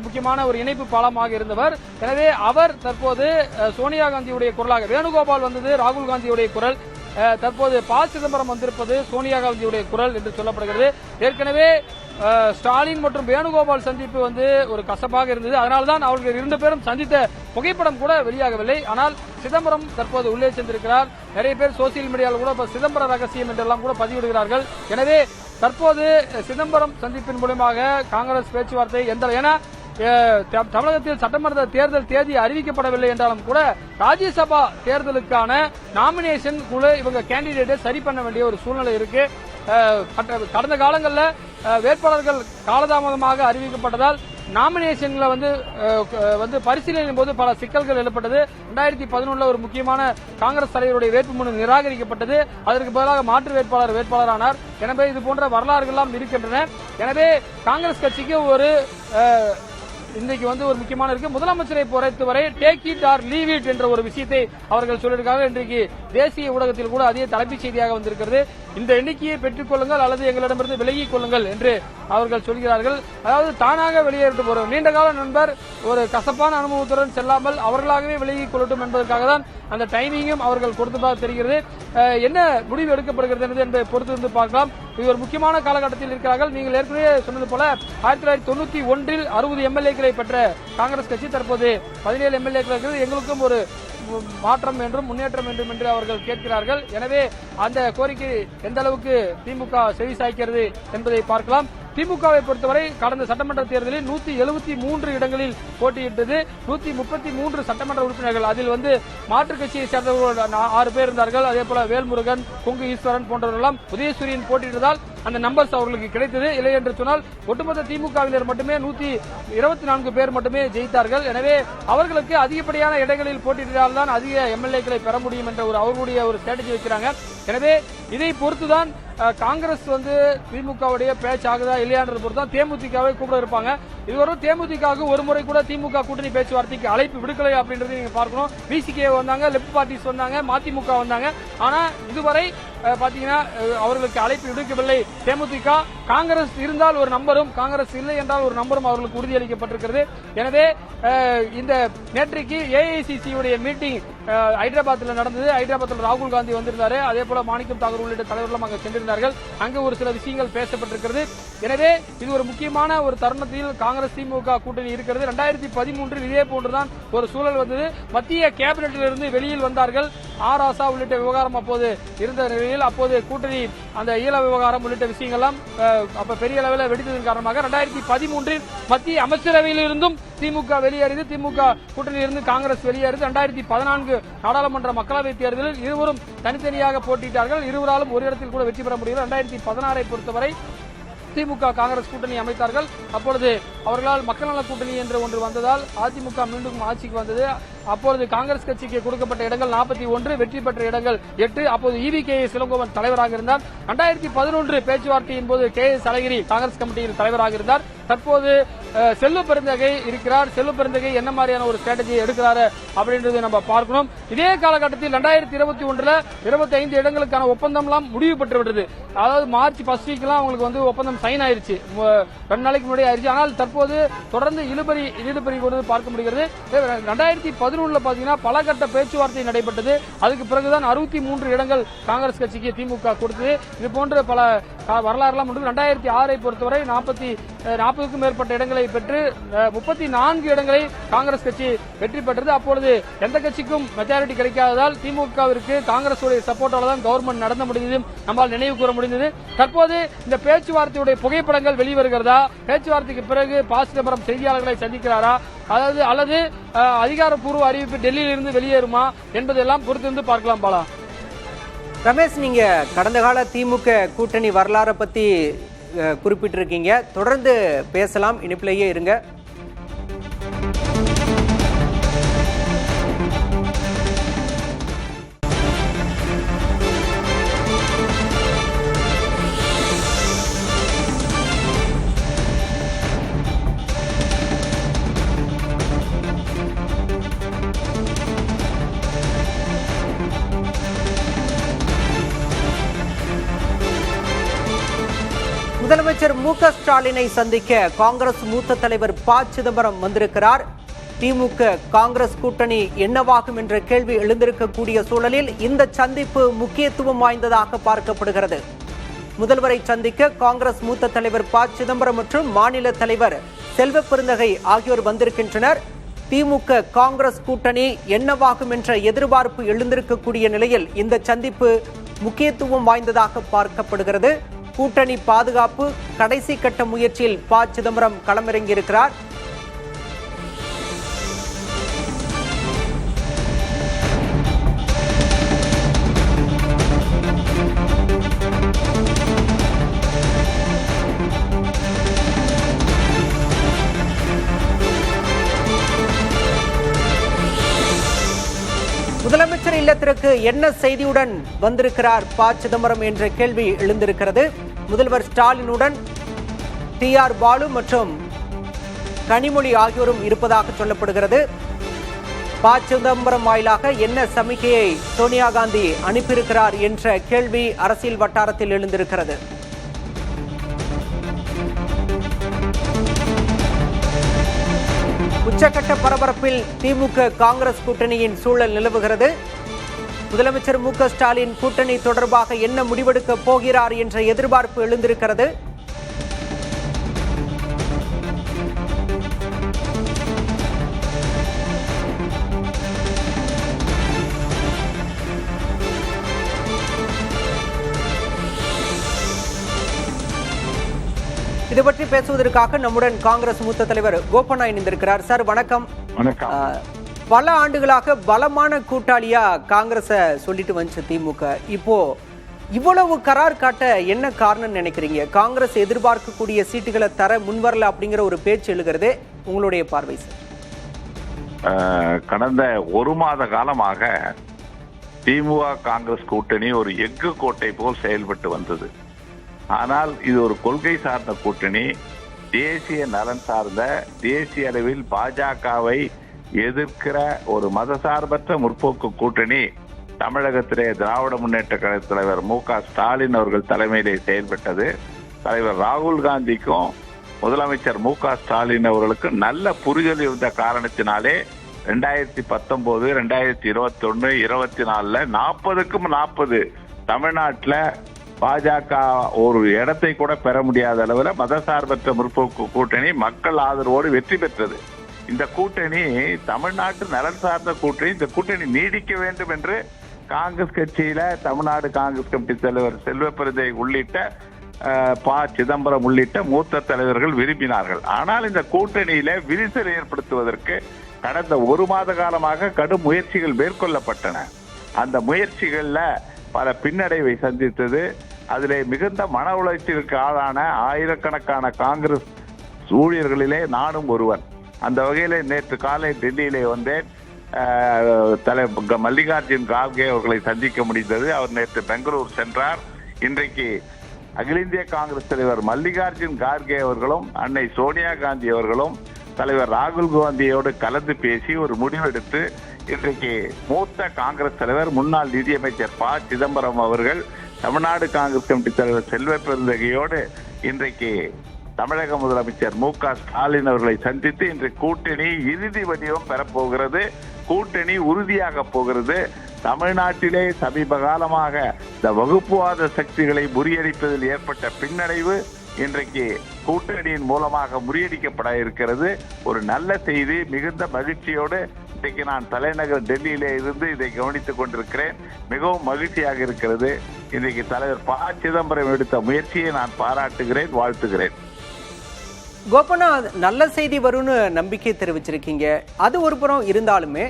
முக்கியமான ஒரு இணைப்பு பாலமாக இருந்தவர். எனவே அவர் தற்போது சோனியா காந்தியுடைய குரலாக, வேணுகோபால் வந்தது ராகுல் காந்தியுடைய குரல், தற்போது ப. சிதம்பரம் வந்திருப்பது சோனியா காந்தியுடைய குரல் என்று சொல்லப்படுகிறது. ஏற்கனவே ஸ்டாலின் மற்றும் வேணுகோபால் சந்திப்பு வந்து ஒரு கசப்பாக இருந்தது. அதனால்தான் அவர்கள் 2 பேரும் சந்தித்த புகைப்படம் கூட வெளியாகவில்லை. ஆனால் சிதம்பரம் தற்போது உள்ளே சென்றிருக்கிறார். நிறைய பேர் சோசியல் மீடியாவில் கூட சிதம்பரம் ரகசியம் என்றெல்லாம் கூட பதிவிடுகிறார்கள். எனவே தற்போது சிதம்பரம் சந்திப்பின் மூலமாக காங்கிரஸ் பேச்சுவார்த்தை ஏன்னா தமிழகத்தில் சட்டமன்ற தேர்தல் தேதி அறிவிக்கப்படவில்லை என்றாலும் கூட ராஜ்யசபா தேர்தலுக்கான நாமினேஷன் குழு இவங்க கேண்டிடேட்டை சரி பண்ண வேண்டிய ஒரு சூழ்நிலை இருக்கு. கடந்த காலங்களில் வேட்பாளர்கள் காலதாமதமாக அறிவிக்கப்பட்டதால் நாமினேஷன்ல வந்து பரிசீலனையின் போது பல சிக்கல்கள் எழுப்பட்டது. 2011 ஒரு முக்கியமான காங்கிரஸ் தலைவருடைய வேட்புமனு நிராகரிக்கப்பட்டது. அதற்கு பதிலாக மாற்று வேட்பாளரானார். எனவே இது போன்ற வரலாறுகள் இருக்கின்றன. எனவே காங்கிரஸ் கட்சிக்கு ஒரு இன்றைக்கு ஒரு முக்கியமான இருக்கு. முதலமைச்சரை பொறுத்தவரை take it or leave it என்ற ஒரு விஷயத்தை அவர்கள் சொல்லியிருக்காங்க. இன்றைக்கு தேசிய ஊடகத்தில் கூட அதே தலைப்புச் செய்தியாக வந்திருக்கிறது. இந்த எண்ணிக்கையை பெற்றுக் கொள்ளுங்கள் அல்லது எங்களிடமிருந்து விலகிக் கொள்ளுங்கள் என்று அவர்கள் சொல்கிறார்கள். அதாவது தானாக வெளியேறிட்டு போறோம். நீண்ட கால நண்பர் ஒரு கசப்பான அனுபவத்துடன் செல்லாமல் அவர்களாகவே விலகிக் கொள்ளட்டும் என்பதற்காக தான் அந்த டைமிங்கும் அவர்கள் கொடுத்ததாக தெரிகிறது. என்ன முடிவு எடுக்கப்படுகிறது என்பதை பொறுத்து பார்க்கலாம். இது ஒரு முக்கியமான காலகட்டத்தில் இருக்கிறார்கள். நீங்கள் ஏற்கனவே சொன்னது போல 1991 60 எம்எல்ஏக்களை பெற்ற காங்கிரஸ் கட்சி தற்போது 17 எம்எல்ஏக்கள். எங்களுக்கும் ஒரு மாற்றம் என்றும் முன்னேற்றம் என்றும் என்று அவர்கள் கேட்கிறார்கள். எனவே அந்த கோரிக்கை எந்த அளவுக்கு திமுக செவிசாய்க்கிறது என்பதை பார்க்கலாம். திமுகவை பொறுத்தவரை கடந்த சட்டமன்ற தேர்தலில் 173 இடங்களில் போட்டியிட்டது. 133 சட்டமன்ற உறுப்பினர்கள். அதில் மாற்றுக் கட்சியை சேர்ந்தவர்கள் 6 பேர் இருந்தார்கள். அதே போல வேல்முருகன், கொங்கு ஈஸ்வரன் போன்றவர்களெல்லாம் உதயசூரியன் போட்டியிட்டதால் அந்த நம்பர்ஸ் அவர்களுக்கு கிடைத்தது. இல்லை என்று சொன்னால் ஒட்டுமொத்த திமுகவினர் மட்டுமே 124 பேர் மட்டுமே ஜெயித்தார்கள். எனவே அவர்களுக்கு அதிகப்படியான இடங்களில் போட்டியிட்டால் தான் அதிக எம்எல்ஏக்களை பெற முடியும் என்ற அவர்களுடைய ஒரு ஸ்ட்ராட்டஜி வைக்கிறாங்க. எனவே இதை பொறுத்துதான் காங்கிரஸ் திமுகவுடைய பேச்சு ஆகுதா இல்லையான்றது பொறுத்து தான் தேமுதிகவை கூப்பிட இருப்பாங்க. இதுவரை தேமுதிகவுக்கு ஒரு முறை கூட திமுக கூட்டணி பேச்சுவார்த்தைக்கு அழைப்பு விடுக்கலை அப்படின்றது நீங்க பார்க்கணும். விசிகே வந்தாங்க, லெப்ட் பார்ட்டிஸ் வந்தாங்க, மதிமுக வந்தாங்க. ஆனா இதுவரை பாத்தீங்கன்னா அவர்களுக்கு அழைப்பு விடுக்கவில்லை தேமுதிக. காங்கிரஸ் இருந்தால் ஒரு நம்பரும், காங்கிரஸ் இல்லை என்றால் ஒரு நம்பரும் அவர்களுக்கு உறுதியளிக்கப்பட்டிருக்கிறது. எனவே இந்த நேற்றைக்கு ஏஐசிசி உடைய மீட்டிங் ஹைதராபாத்தில் நடந்தது. ஹைதராபாத்தில் ராகுல் காந்தி வந்திருந்தாரு. அதே போல மாணிக்கம் தாகூர் உள்ளிட்ட தலைவர்களும் அங்கு சென்றிருந்தார்கள். அங்கு ஒரு சில விஷயங்கள் பேசப்பட்டிருக்கிறது. எனவே இது ஒரு முக்கியமான ஒரு தருணத்தில் காங்கிரஸ் திமுக கூட்டணி இருக்கிறது. 2013 இதே போன்றுதான் ஒரு சூழல் வந்தது. மத்திய கேபினெட்டில் இருந்து வெளியில் வந்தார்கள். ஆராசா உள்ளிட்ட விவகாரம் அப்போது இருந்த நிலையில் அப்போது கூட்டணி அந்த ஈழ விவகாரம் உள்ளிட்ட விஷயங்கள்லாம் அப்ப பெரிய அளவில் வெடித்ததன் காரணமாக 2013 மத்திய அமைச்சரவையில் இருந்தும் திமுக வெளியேறியது. திமுக கூட்டணியில் இருந்து காங்கிரஸ் வெளியேறியது. 2014 நாடாளுமன்ற மக்களவைத் தேர்தலில் இருவரும் தனித்தனியாக போட்டியிட்டார்கள். இருவராலும் ஒரு இடத்தில் கூட வெற்றி பெற முடியவில்லை. 2016 பொறுத்தவரை திமுக காங்கிரஸ் கூட்டணி அமைத்தார்கள். அப்பொழுது அவர்களால் மக்கள் நல கூட்டணி என்று ஒன்று வந்ததால் அதிமுக மீண்டும் ஆட்சிக்கு வந்தது. அப்பொழுது காங்கிரஸ் கட்சிக்கு கொடுக்கப்பட்ட இடங்கள் 41, வெற்றி பெற்ற இடங்கள் 8. அப்போது EVKS இளங்கோவன் தலைவராக இருந்தார். 2011 பேச்சுவார்த்தையின் போது KS அழகிரி காங்கிரஸ் கமிட்டியில் தலைவராக இருந்தார். தற்போது செல்வ பெருந்தகை இருக்கிறார். செல்வ பெருந்தகை என்ன மாதிரியான ஒரு ஸ்ட்ராட்டஜி எடுக்கிறாரு அப்படின்றத நம்ம பார்க்கணும். இதே காலகட்டத்தில் 2021 25 இடங்களுக்கான ஒப்பந்தம் எல்லாம் முடிவு பெற்று விட்டது. அதாவது மார்ச் 1 வீக்லாம் அவங்களுக்கு ஒப்பந்தம் சைன் ஆயிருச்சு. 2 நாளைக்கு முன்னாடி ஆயிருச்சு. ஆனால் தற்போது தொடர்ந்து இழுபறி கொண்டு பார்க்க முடிகிறது. 2011 பாத்தீங்கன்னா பல கட்ட பேச்சுவார்த்தை நடைபெற்றது. அதுக்கு பிறகுதான் 63 இடங்கள் காங்கிரஸ் கட்சிக்கு திமுக கொடுத்தது. இது போன்ற பல வரலாறுலாம் உண்டு. 2006 பொறுத்தவரை 40க்கும் மேற்பட்ட இடங்களை பெற்று 34 இடங்களை காங்கிரஸ் கட்சி வெற்றி பெற்றது. அப்பொழுது எந்த கட்சிக்கும் மெஜாரிட்டி கிடைக்காததால் திமுகவிற்கு காங்கிரஸ் சப்போர்ட்டால தான் கவர்மெண்ட் நடந்த முடிந்தது நம்மால் நினைவு கூற முடிந்தது. தற்போது இந்த பேச்சுவார்த்தையுடைய புகைப்படங்கள் வெளிவருகிறதா? பேச்சுவார்த்தைக்கு பிறகு ப. சிதம்பரம் செய்தியாளர்களை சந்திக்கிறாரா? அல்லது அதிகாரப்பூர்வ அறிவிப்பு டெல்லியில் இருந்து வெளியேறுமா என்பதெல்லாம் பொறுத்திருந்து பார்க்கலாம். பாலா, ரமேஷ், நீங்க கடந்த கால திமுக கூட்டணி வரலாறை பத்தி குறிப்பிட்டிருக்கீங்க. தொடர்ந்து பேசலாம், இனிப்பிலேயே இருங்க. முதலமைச்சர் மு.க. ஸ்டாலினை சந்திக்க காங்கிரஸ் மூத்த தலைவர் ப. சிதம்பரம் வந்திருக்கிறார். திமுக காங்கிரஸ் கூட்டணி என்னவாகும் என்ற கேள்வி எழுந்திருக்கக்கூடிய சூழலில் இந்த சந்திப்பு முக்கியத்துவம் வாய்ந்ததாக பார்க்கப்படுகிறது. முதல்வரை சந்திக்க காங்கிரஸ் மூத்த தலைவர் ப. சிதம்பரம் மற்றும் மாநில தலைவர் செல்வ பெருந்தகை ஆகியோர் வந்திருக்கின்றனர். திமுக காங்கிரஸ் கூட்டணி என்னவாகும் என்ற எதிர்பார்ப்பு எழுந்திருக்கக்கூடிய நிலையில் இந்த சந்திப்பு முக்கியத்துவம் வாய்ந்ததாக பார்க்கப்படுகிறது. கூட்டணி பாதுகாப்பு கடைசி கட்ட முயற்சியில் ப. சிதம்பரம் களமிறங்கியிருக்கிறார். முதலமைச்சர் இல்லத்திற்கு என்ன செய்தியுடன் வந்திருக்கிறார் ப சிதம்பரம் என்ற கேள்வி எழுந்திருக்கிறது. முதல்வர் ஸ்டாலினுடன் டி.ஆர். பாலு மற்றும் கனிமொழி ஆகியோரும் இருப்பதாக சொல்லப்படுகிறது. ப சிதம்பரம் வாயிலாக என்ன சமிக்கையை சோனியா காந்தி அனுப்பியிருக்கிறார் என்ற கேள்வி அரசியல் வட்டாரத்தில் எழுந்திருக்கிறது. உச்சகட்ட பரபரப்பில் திமுக காங்கிரஸ் கூட்டணியின் சூழல் நிலவுகிறது. முதலமைச்சர் மு.க. ஸ்டாலின் கூட்டணி தொடர்பாக என்ன முடிவெடுக்க போகிறார் என்ற எதிர்பார்ப்பு எழுந்திருக்கிறது. இது பற்றி பேசுவதற்காக நம்முடன் காங்கிரஸ் மூத்த தலைவர் கோபண்ணா இணைந்திருக்கிறார். சார் வணக்கம். பல ஆண்டுகளாக பலமான கூட்டாளியா காங்கிரஸ சொல்லிட்டு வந்துச்சு திமுக. இப்போ இவ்வளவு கரார் காட்ட என்ன காரணம் நினைக்கிறீங்க? காங்கிரஸ் எதிர்பார்க்கக்கூடிய சீட்டுகளை தர முன்வரல அப்படிங்கிற ஒரு பேச்சு எழுகிறது. உங்களுடைய பார்வை சார். கடந்த ஒரு மாத காலமாக திமுக காங்கிரஸ் கூட்டணி ஒரு எஃகு கோட்டை போல் செயல்பட்டு வந்தது. ஆனால் இது ஒரு கொள்கை சார்ந்த கூட்டணி. தேசிய நலன் சார்ந்த, தேசிய அளவில் பாஜகவை எதிர்க்கிற ஒரு மதசார்பற்ற முற்போக்கு கூட்டணி தமிழகத்திலே திராவிட முன்னேற்ற கழக தலைவர் மு.க. ஸ்டாலின் அவர்கள் தலைமையிலே செயல்பட்டது. தலைவர் ராகுல் காந்திக்கும் முதலமைச்சர் மு.க. ஸ்டாலின் அவர்களுக்கு நல்ல புரிதல் இருந்த காரணத்தினாலே 2019, 2021, 24 40க்கும் 40 தமிழ்நாட்டில் பாஜக ஒரு இடத்தை கூட பெற முடியாத அளவில் மதசார்பற்ற முற்போக்கு கூட்டணி மக்கள் ஆதரவோடு வெற்றி பெற்றது. இந்த கூட்டணி தமிழ்நாட்டு நலன் சார்ந்த கூட்டணி. இந்த கூட்டணி நீடிக்க வேண்டும் என்று காங்கிரஸ் கட்சியில தமிழ்நாடு காங்கிரஸ் கமிட்டி தலைவர் செல்வ பெருந்தை உள்ளிட்ட ப சிதம்பரம் உள்ளிட்ட மூத்த தலைவர்கள் விரும்பினார்கள். ஆனால் இந்த கூட்டணியில விரிசல் ஏற்படுத்துவதற்கு கடந்த ஒரு மாத காலமாக கடும் முயற்சிகள் மேற்கொள்ளப்பட்டன. அந்த முயற்சிகள்ல பல பின்னடைவை சந்தித்தது. அதிலே மிகுந்த மன உளைச்சலுக்கு ஆளான ஆயிரக்கணக்கான காங்கிரஸ் ஊழியர்களிலே நானும் ஒருவன். அந்த வகையிலே நேற்று காலை டெல்லியிலே வந்தேன். மல்லிகார்ஜுன் கார்கே அவர்களை சந்திக்க முடிந்தது. அவர் நேற்று பெங்களூர் சென்றார். இன்றைக்கு அகில இந்திய காங்கிரஸ் தலைவர் மல்லிகார்ஜுன் கார்கே அவர்களும் அன்னை சோனியா காந்தி அவர்களும் தலைவர் ராகுல் காந்தியோடு கலந்து பேசி ஒரு முடிவெடுத்து இன்றைக்கு மூத்த காங்கிரஸ் தலைவர் முன்னாள் நிதியமைச்சர் ப சிதம்பரம் அவர்கள் தமிழ்நாடு காங்கிரஸ் கமிட்டி தலைவர் செல்வ பெருந்தகையோடு இன்றைக்கு தமிழக முதலமைச்சர் மு.க. ஸ்டாலின் அவர்களை சந்தித்து இன்றைக்கு கூட்டணி இறுதி வடிவம் பெறப்போகிறது. கூட்டணி உறுதியாக போகிறது. தமிழ்நாட்டிலே சமீப காலமாக இந்த வகுப்புவாத சக்திகளை முறியடிப்பதில் ஏற்பட்ட பின்னடைவு இன்றைக்கு கூட்டணியின் மூலமாக முறியடிக்கப்பட இருக்கிறது. ஒரு நல்ல செய்தி. மிகுந்த மகிழ்ச்சியோடு இன்றைக்கு நான் தலைநகர் டெல்லியிலே இருந்து இதை கவனித்துக் கொண்டிருக்கிறேன். மிகவும் மகிழ்ச்சியாக இருக்கிறது. இன்றைக்கு தலைவர் ப சிதம்பரம் எடுத்த முயற்சியை நான் பாராட்டுகிறேன், வாழ்த்துகிறேன். கோபண்ணா, நல்ல செய்தி வரும்னு நம்பிக்கை தெரிவிச்சிருக்கீங்க. அது ஒரு புறம் இருந்தாலுமே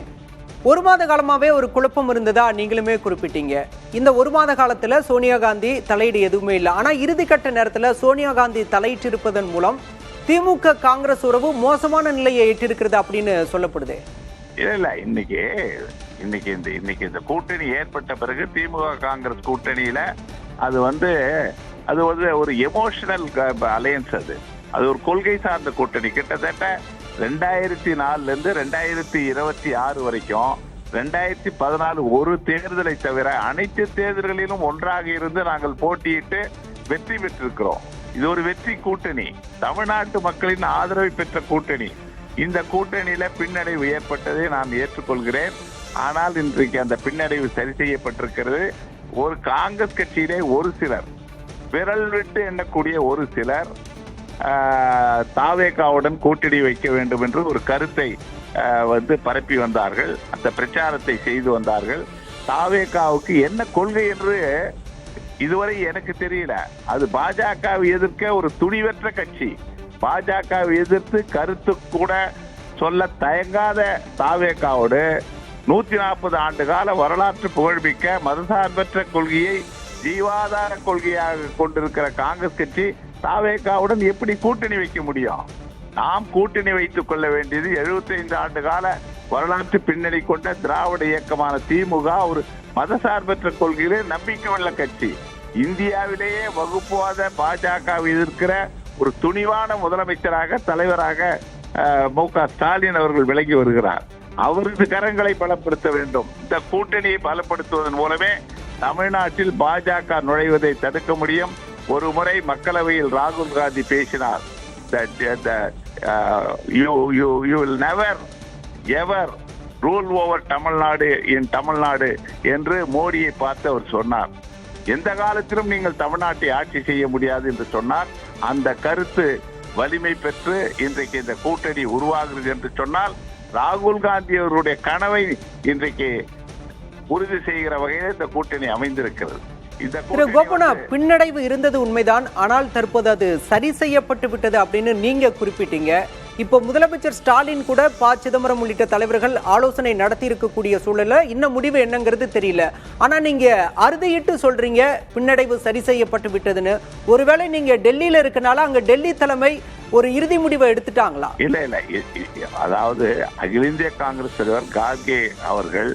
ஒரு மாத காலமாவே ஒரு குழப்பம் இருந்ததா நீங்களுமே குறிப்பிட்டீங்க. இந்த ஒரு மாத காலத்துல சோனியா காந்தி தலையீடு எதுவுமே இல்லை. ஆனா இறுதிக்கட்ட நேரத்துல சோனியா காந்தி தலையிட்டு இருப்பதன் மூலம் திமுக காங்கிரஸ் உறவு மோசமான நிலையை எட்டிருக்கிறது அப்படின்னு சொல்லப்படுது. இல்ல இன்னைக்கு இந்த கூட்டணி ஏற்பட்ட பிறகு திமுக காங்கிரஸ் கூட்டணியில அது வந்து ஒரு எமோஷனல் அலையன்ஸ். அது ஒரு கொள்கை சார்ந்த கூட்டணி. கிட்டத்தட்ட 2004 இருந்து 2026 வரைக்கும் 2014 ஒரு தேர்தலை தவிர அனைத்து தேர்தல்களிலும் ஒன்றாக இருந்து நாங்கள் போட்டியிட்டு வெற்றி பெற்றிருக்கிறோம். இது ஒரு வெற்றி கூட்டணி. தமிழ்நாட்டு மக்களின் ஆதரவை பெற்ற கூட்டணி. இந்த கூட்டணியில பின்னடைவு ஏற்பட்டதை நான் ஏற்றுக்கொள்கிறேன். ஆனால் இன்றைக்கு அந்த பின்னடைவு சரி செய்யப்பட்டிருக்கிறது. ஒரு காங்கிரஸ் கட்சியிலே ஒரு சிலர், விரல் விட்டு எண்ணக்கூடிய ஒரு சிலர் தாவேகாவுடன் கூட்டணி வைக்க வேண்டும் என்று ஒரு கருத்தை பரப்பி வந்தார்கள். அந்த பிரச்சாரத்தை செய்து வந்தார்கள். தாவேகாவுக்கு என்ன கொள்கை என்று இதுவரை எனக்கு தெரியல. அது பாஜகவை எதிர்க்க ஒரு துணிவற்ற கட்சி. பாஜகவை எதிர்த்து கருத்து கூட சொல்ல தயங்காத தாவேகாவோடு 140 ஆண்டு கால வரலாற்று புகழ்மிக்க மதசார்பற்ற கொள்கையை ஜீவாதார கொள்கையாக கொண்டிருக்கிற காங்கிரஸ் கட்சி தாவேகாவுடன் எப்படி கூட்டணி வைக்க முடியும்? நாம் கூட்டணி வைத்துக் கொள்ள வேண்டியது 75 ஆண்டு கால வரலாற்று பின்னணி கொண்ட திராவிட இயக்கமான திமுக ஒரு மதசார்பற்ற கொள்கையிலே நம்பிக்கை உள்ள கட்சி. இந்தியாவிலேயே வகுப்புவாத பாஜக எதிர்க்கிற ஒரு துணிவான முதலமைச்சராக தலைவராக மு.க. ஸ்டாலின் அவர்கள் விலகி வருகிறார். அவரது கரங்களை பலப்படுத்த வேண்டும். இந்த கூட்டணியை பலப்படுத்துவதன் மூலமே தமிழ்நாட்டில் பாஜக நுழைவதை தடுக்க முடியும். ஒரு முறை மக்களவையில் ராகுல் காந்தி பேசினார், you will never ever rule over Tamil Nadu in Tamil Nadu என்று மோடியை பார்த்து அவர் சொன்னார். எந்த காலத்திலும் நீங்கள் தமிழ்நாட்டை ஆட்சி செய்ய முடியாது என்று சொன்னார். அந்த கருத்து வலிமை பெற்று இன்றைக்கு இந்த கூட்டணி உருவாகிறது என்று சொன்னால் ராகுல் காந்தி அவருடைய கனவை இன்றைக்கு உறுதி செய்கிற வகையில் இந்த கூட்டணி அமைந்திருக்கிறது. திரு கோபண்ணா, பின்னடைவு இருந்தது உண்மைதான், ஆனால் தற்போது அது சரி செய்யப்பட்டு விட்டது அப்படின்னு நீங்க குறிப்பிட்டீங்க. இப்போ முதலமைச்சர் ஸ்டாலின் கூட ப. சிதம்பரம் உள்ளிட்ட தலைவர்கள் ஆலோசனை நடத்தி இருக்கக்கூடிய சூழல்ல இன்னும் முடிவு என்னங்கிறது தெரியல. ஆனா நீங்க அறுதியிட்டு சொல்றீங்க பின்னடைவு சரி செய்யப்பட்டு விட்டதுன்னு. ஒருவேளை நீங்க டெல்லியில இருக்கனால அங்க டெல்லி தலைமை ஒரு இறுதி முடிவை எடுத்துட்டாங்களா? இல்ல, அதாவது அகில இந்திய காங்கிரஸ் தலைவர் கார்கே அவர்கள்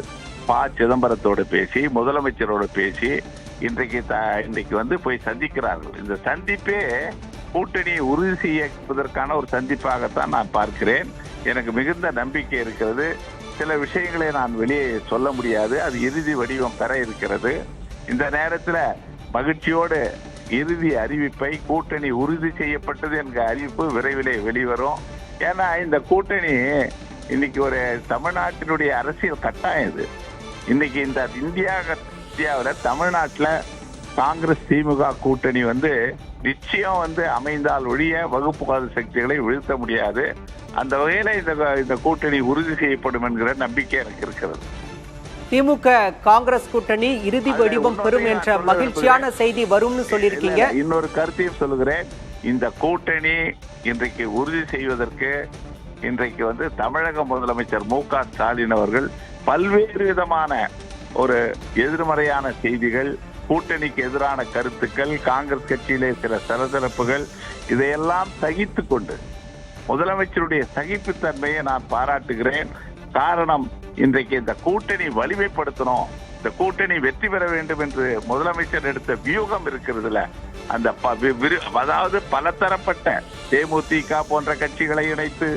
ப. சிதம்பரத்தோடு பேசி முதலமைச்சரோடு பேசி இன்றைக்கு வந்து போய் சந்திக்கிறார்கள். இந்த சந்திப்பே கூட்டணியை உறுதி செய்வதற்கான ஒரு சந்திப்பாகத்தான் நான் பார்க்கிறேன். எனக்கு மிகுந்த நம்பிக்கை இருக்கிறது. சில விஷயங்களை நான் வெளியே சொல்ல முடியாது, அது இறுதி வடிவம் பெற இருக்கிறது. இந்த நேரத்தில் மகிழ்ச்சியோடு இறுதி அறிவிப்பை கூட்டணி உறுதி செய்யப்பட்டது என்கிற அறிவிப்பு விரைவிலே வெளிவரும். ஏன்னா இந்த கூட்டணி இன்னைக்கு ஒரு தமிழ்நாட்டினுடைய அரசியல் கட்டாயம். இது இன்னைக்கு இந்த இந்தியாவில் தமிழ்நாட்டில் காங்கிரஸ் திமுக கூட்டணி வந்து நிச்சயம் வந்து அமைந்தால் ஒழிய வகுப்புவாத சக்திகளை வீழ்த்த முடியாது. அந்த வகையில இந்த கூட்டணி உறுதி செய்யப்படும் என்கிற நம்பிக்கை எனக்கு இருக்கிறது. திமுக காங்கிரஸ் கூட்டணி இறுதி வடிவம் பெறும் என்ற மகிழ்ச்சியான செய்தி வரும்னு சொல்லியிருக்கீங்க. இன்னொரு கருத்தையும் சொல்லுகிறேன். இந்த கூட்டணி இன்றைக்கு உறுதி செய்வதற்கு இன்றைக்கு வந்து தமிழக முதலமைச்சர் மு.க. ஸ்டாலின் அவர்கள் பல்வேறு விதமான ஒரு எதிர்மறையான செய்திகள், கூட்டணிக்கு எதிரான கருத்துக்கள், காங்கிரஸ் கட்சியிலே சில சலசலப்புகள், இதையெல்லாம் சகித்து கொண்டு முதலமைச்சருடைய சகிப்புத்தன்மையை நான் பாராட்டுகிறேன். காரணம், இன்றைக்கு இந்த கூட்டணி வலிமைப்படுத்தணும், இந்த கூட்டணி வெற்றி பெற வேண்டும் என்று முதலமைச்சர் எடுத்த வியூகம் இருக்கிறதுல, அந்த அதாவது பலதரப்பட்ட தேமுதிக போன்ற கட்சிகளை இணைத்து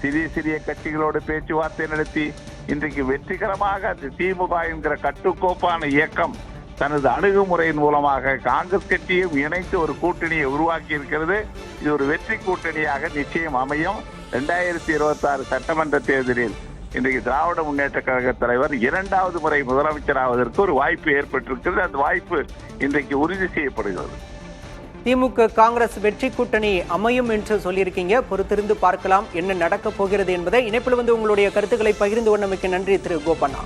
சிறிய சிறிய கட்சிகளோடு பேச்சுவார்த்தை நடத்தி இன்றைக்கு வெற்றிகரமாக திமுக என்கிற கட்டுக்கோப்பான இயக்கம் தனது அணுகுமுறையின் மூலமாக காங்கிரஸ் கட்சியும் இணைத்து ஒரு கூட்டணியை உருவாக்கி இருக்கிறது. இது ஒரு வெற்றி கூட்டணியாக நிச்சயம் அமையும். 2026 சட்டமன்ற தேர்தலில் இன்றைக்கு திராவிட முன்னேற்ற கழக தலைவர் 2வது முறை முதலமைச்சராவதற்கு ஒரு வாய்ப்பு ஏற்பட்டிருக்கிறது. அந்த வாய்ப்பு இன்றைக்கு உறுதி செய்யப்படுகிறது. திமுக காங்கிரஸ் வெற்றி கூட்டணி அமையும் என்று சொல்லியிருக்கீங்க. பொறுத்திருந்து பார்க்கலாம் என்ன நடக்கப் போகிறது என்பதை. இணைப்பில் வந்து உங்களுடைய கருத்துக்களை பகிர்ந்து கொண்டமைக்கு நன்றி திரு கோபண்ணா.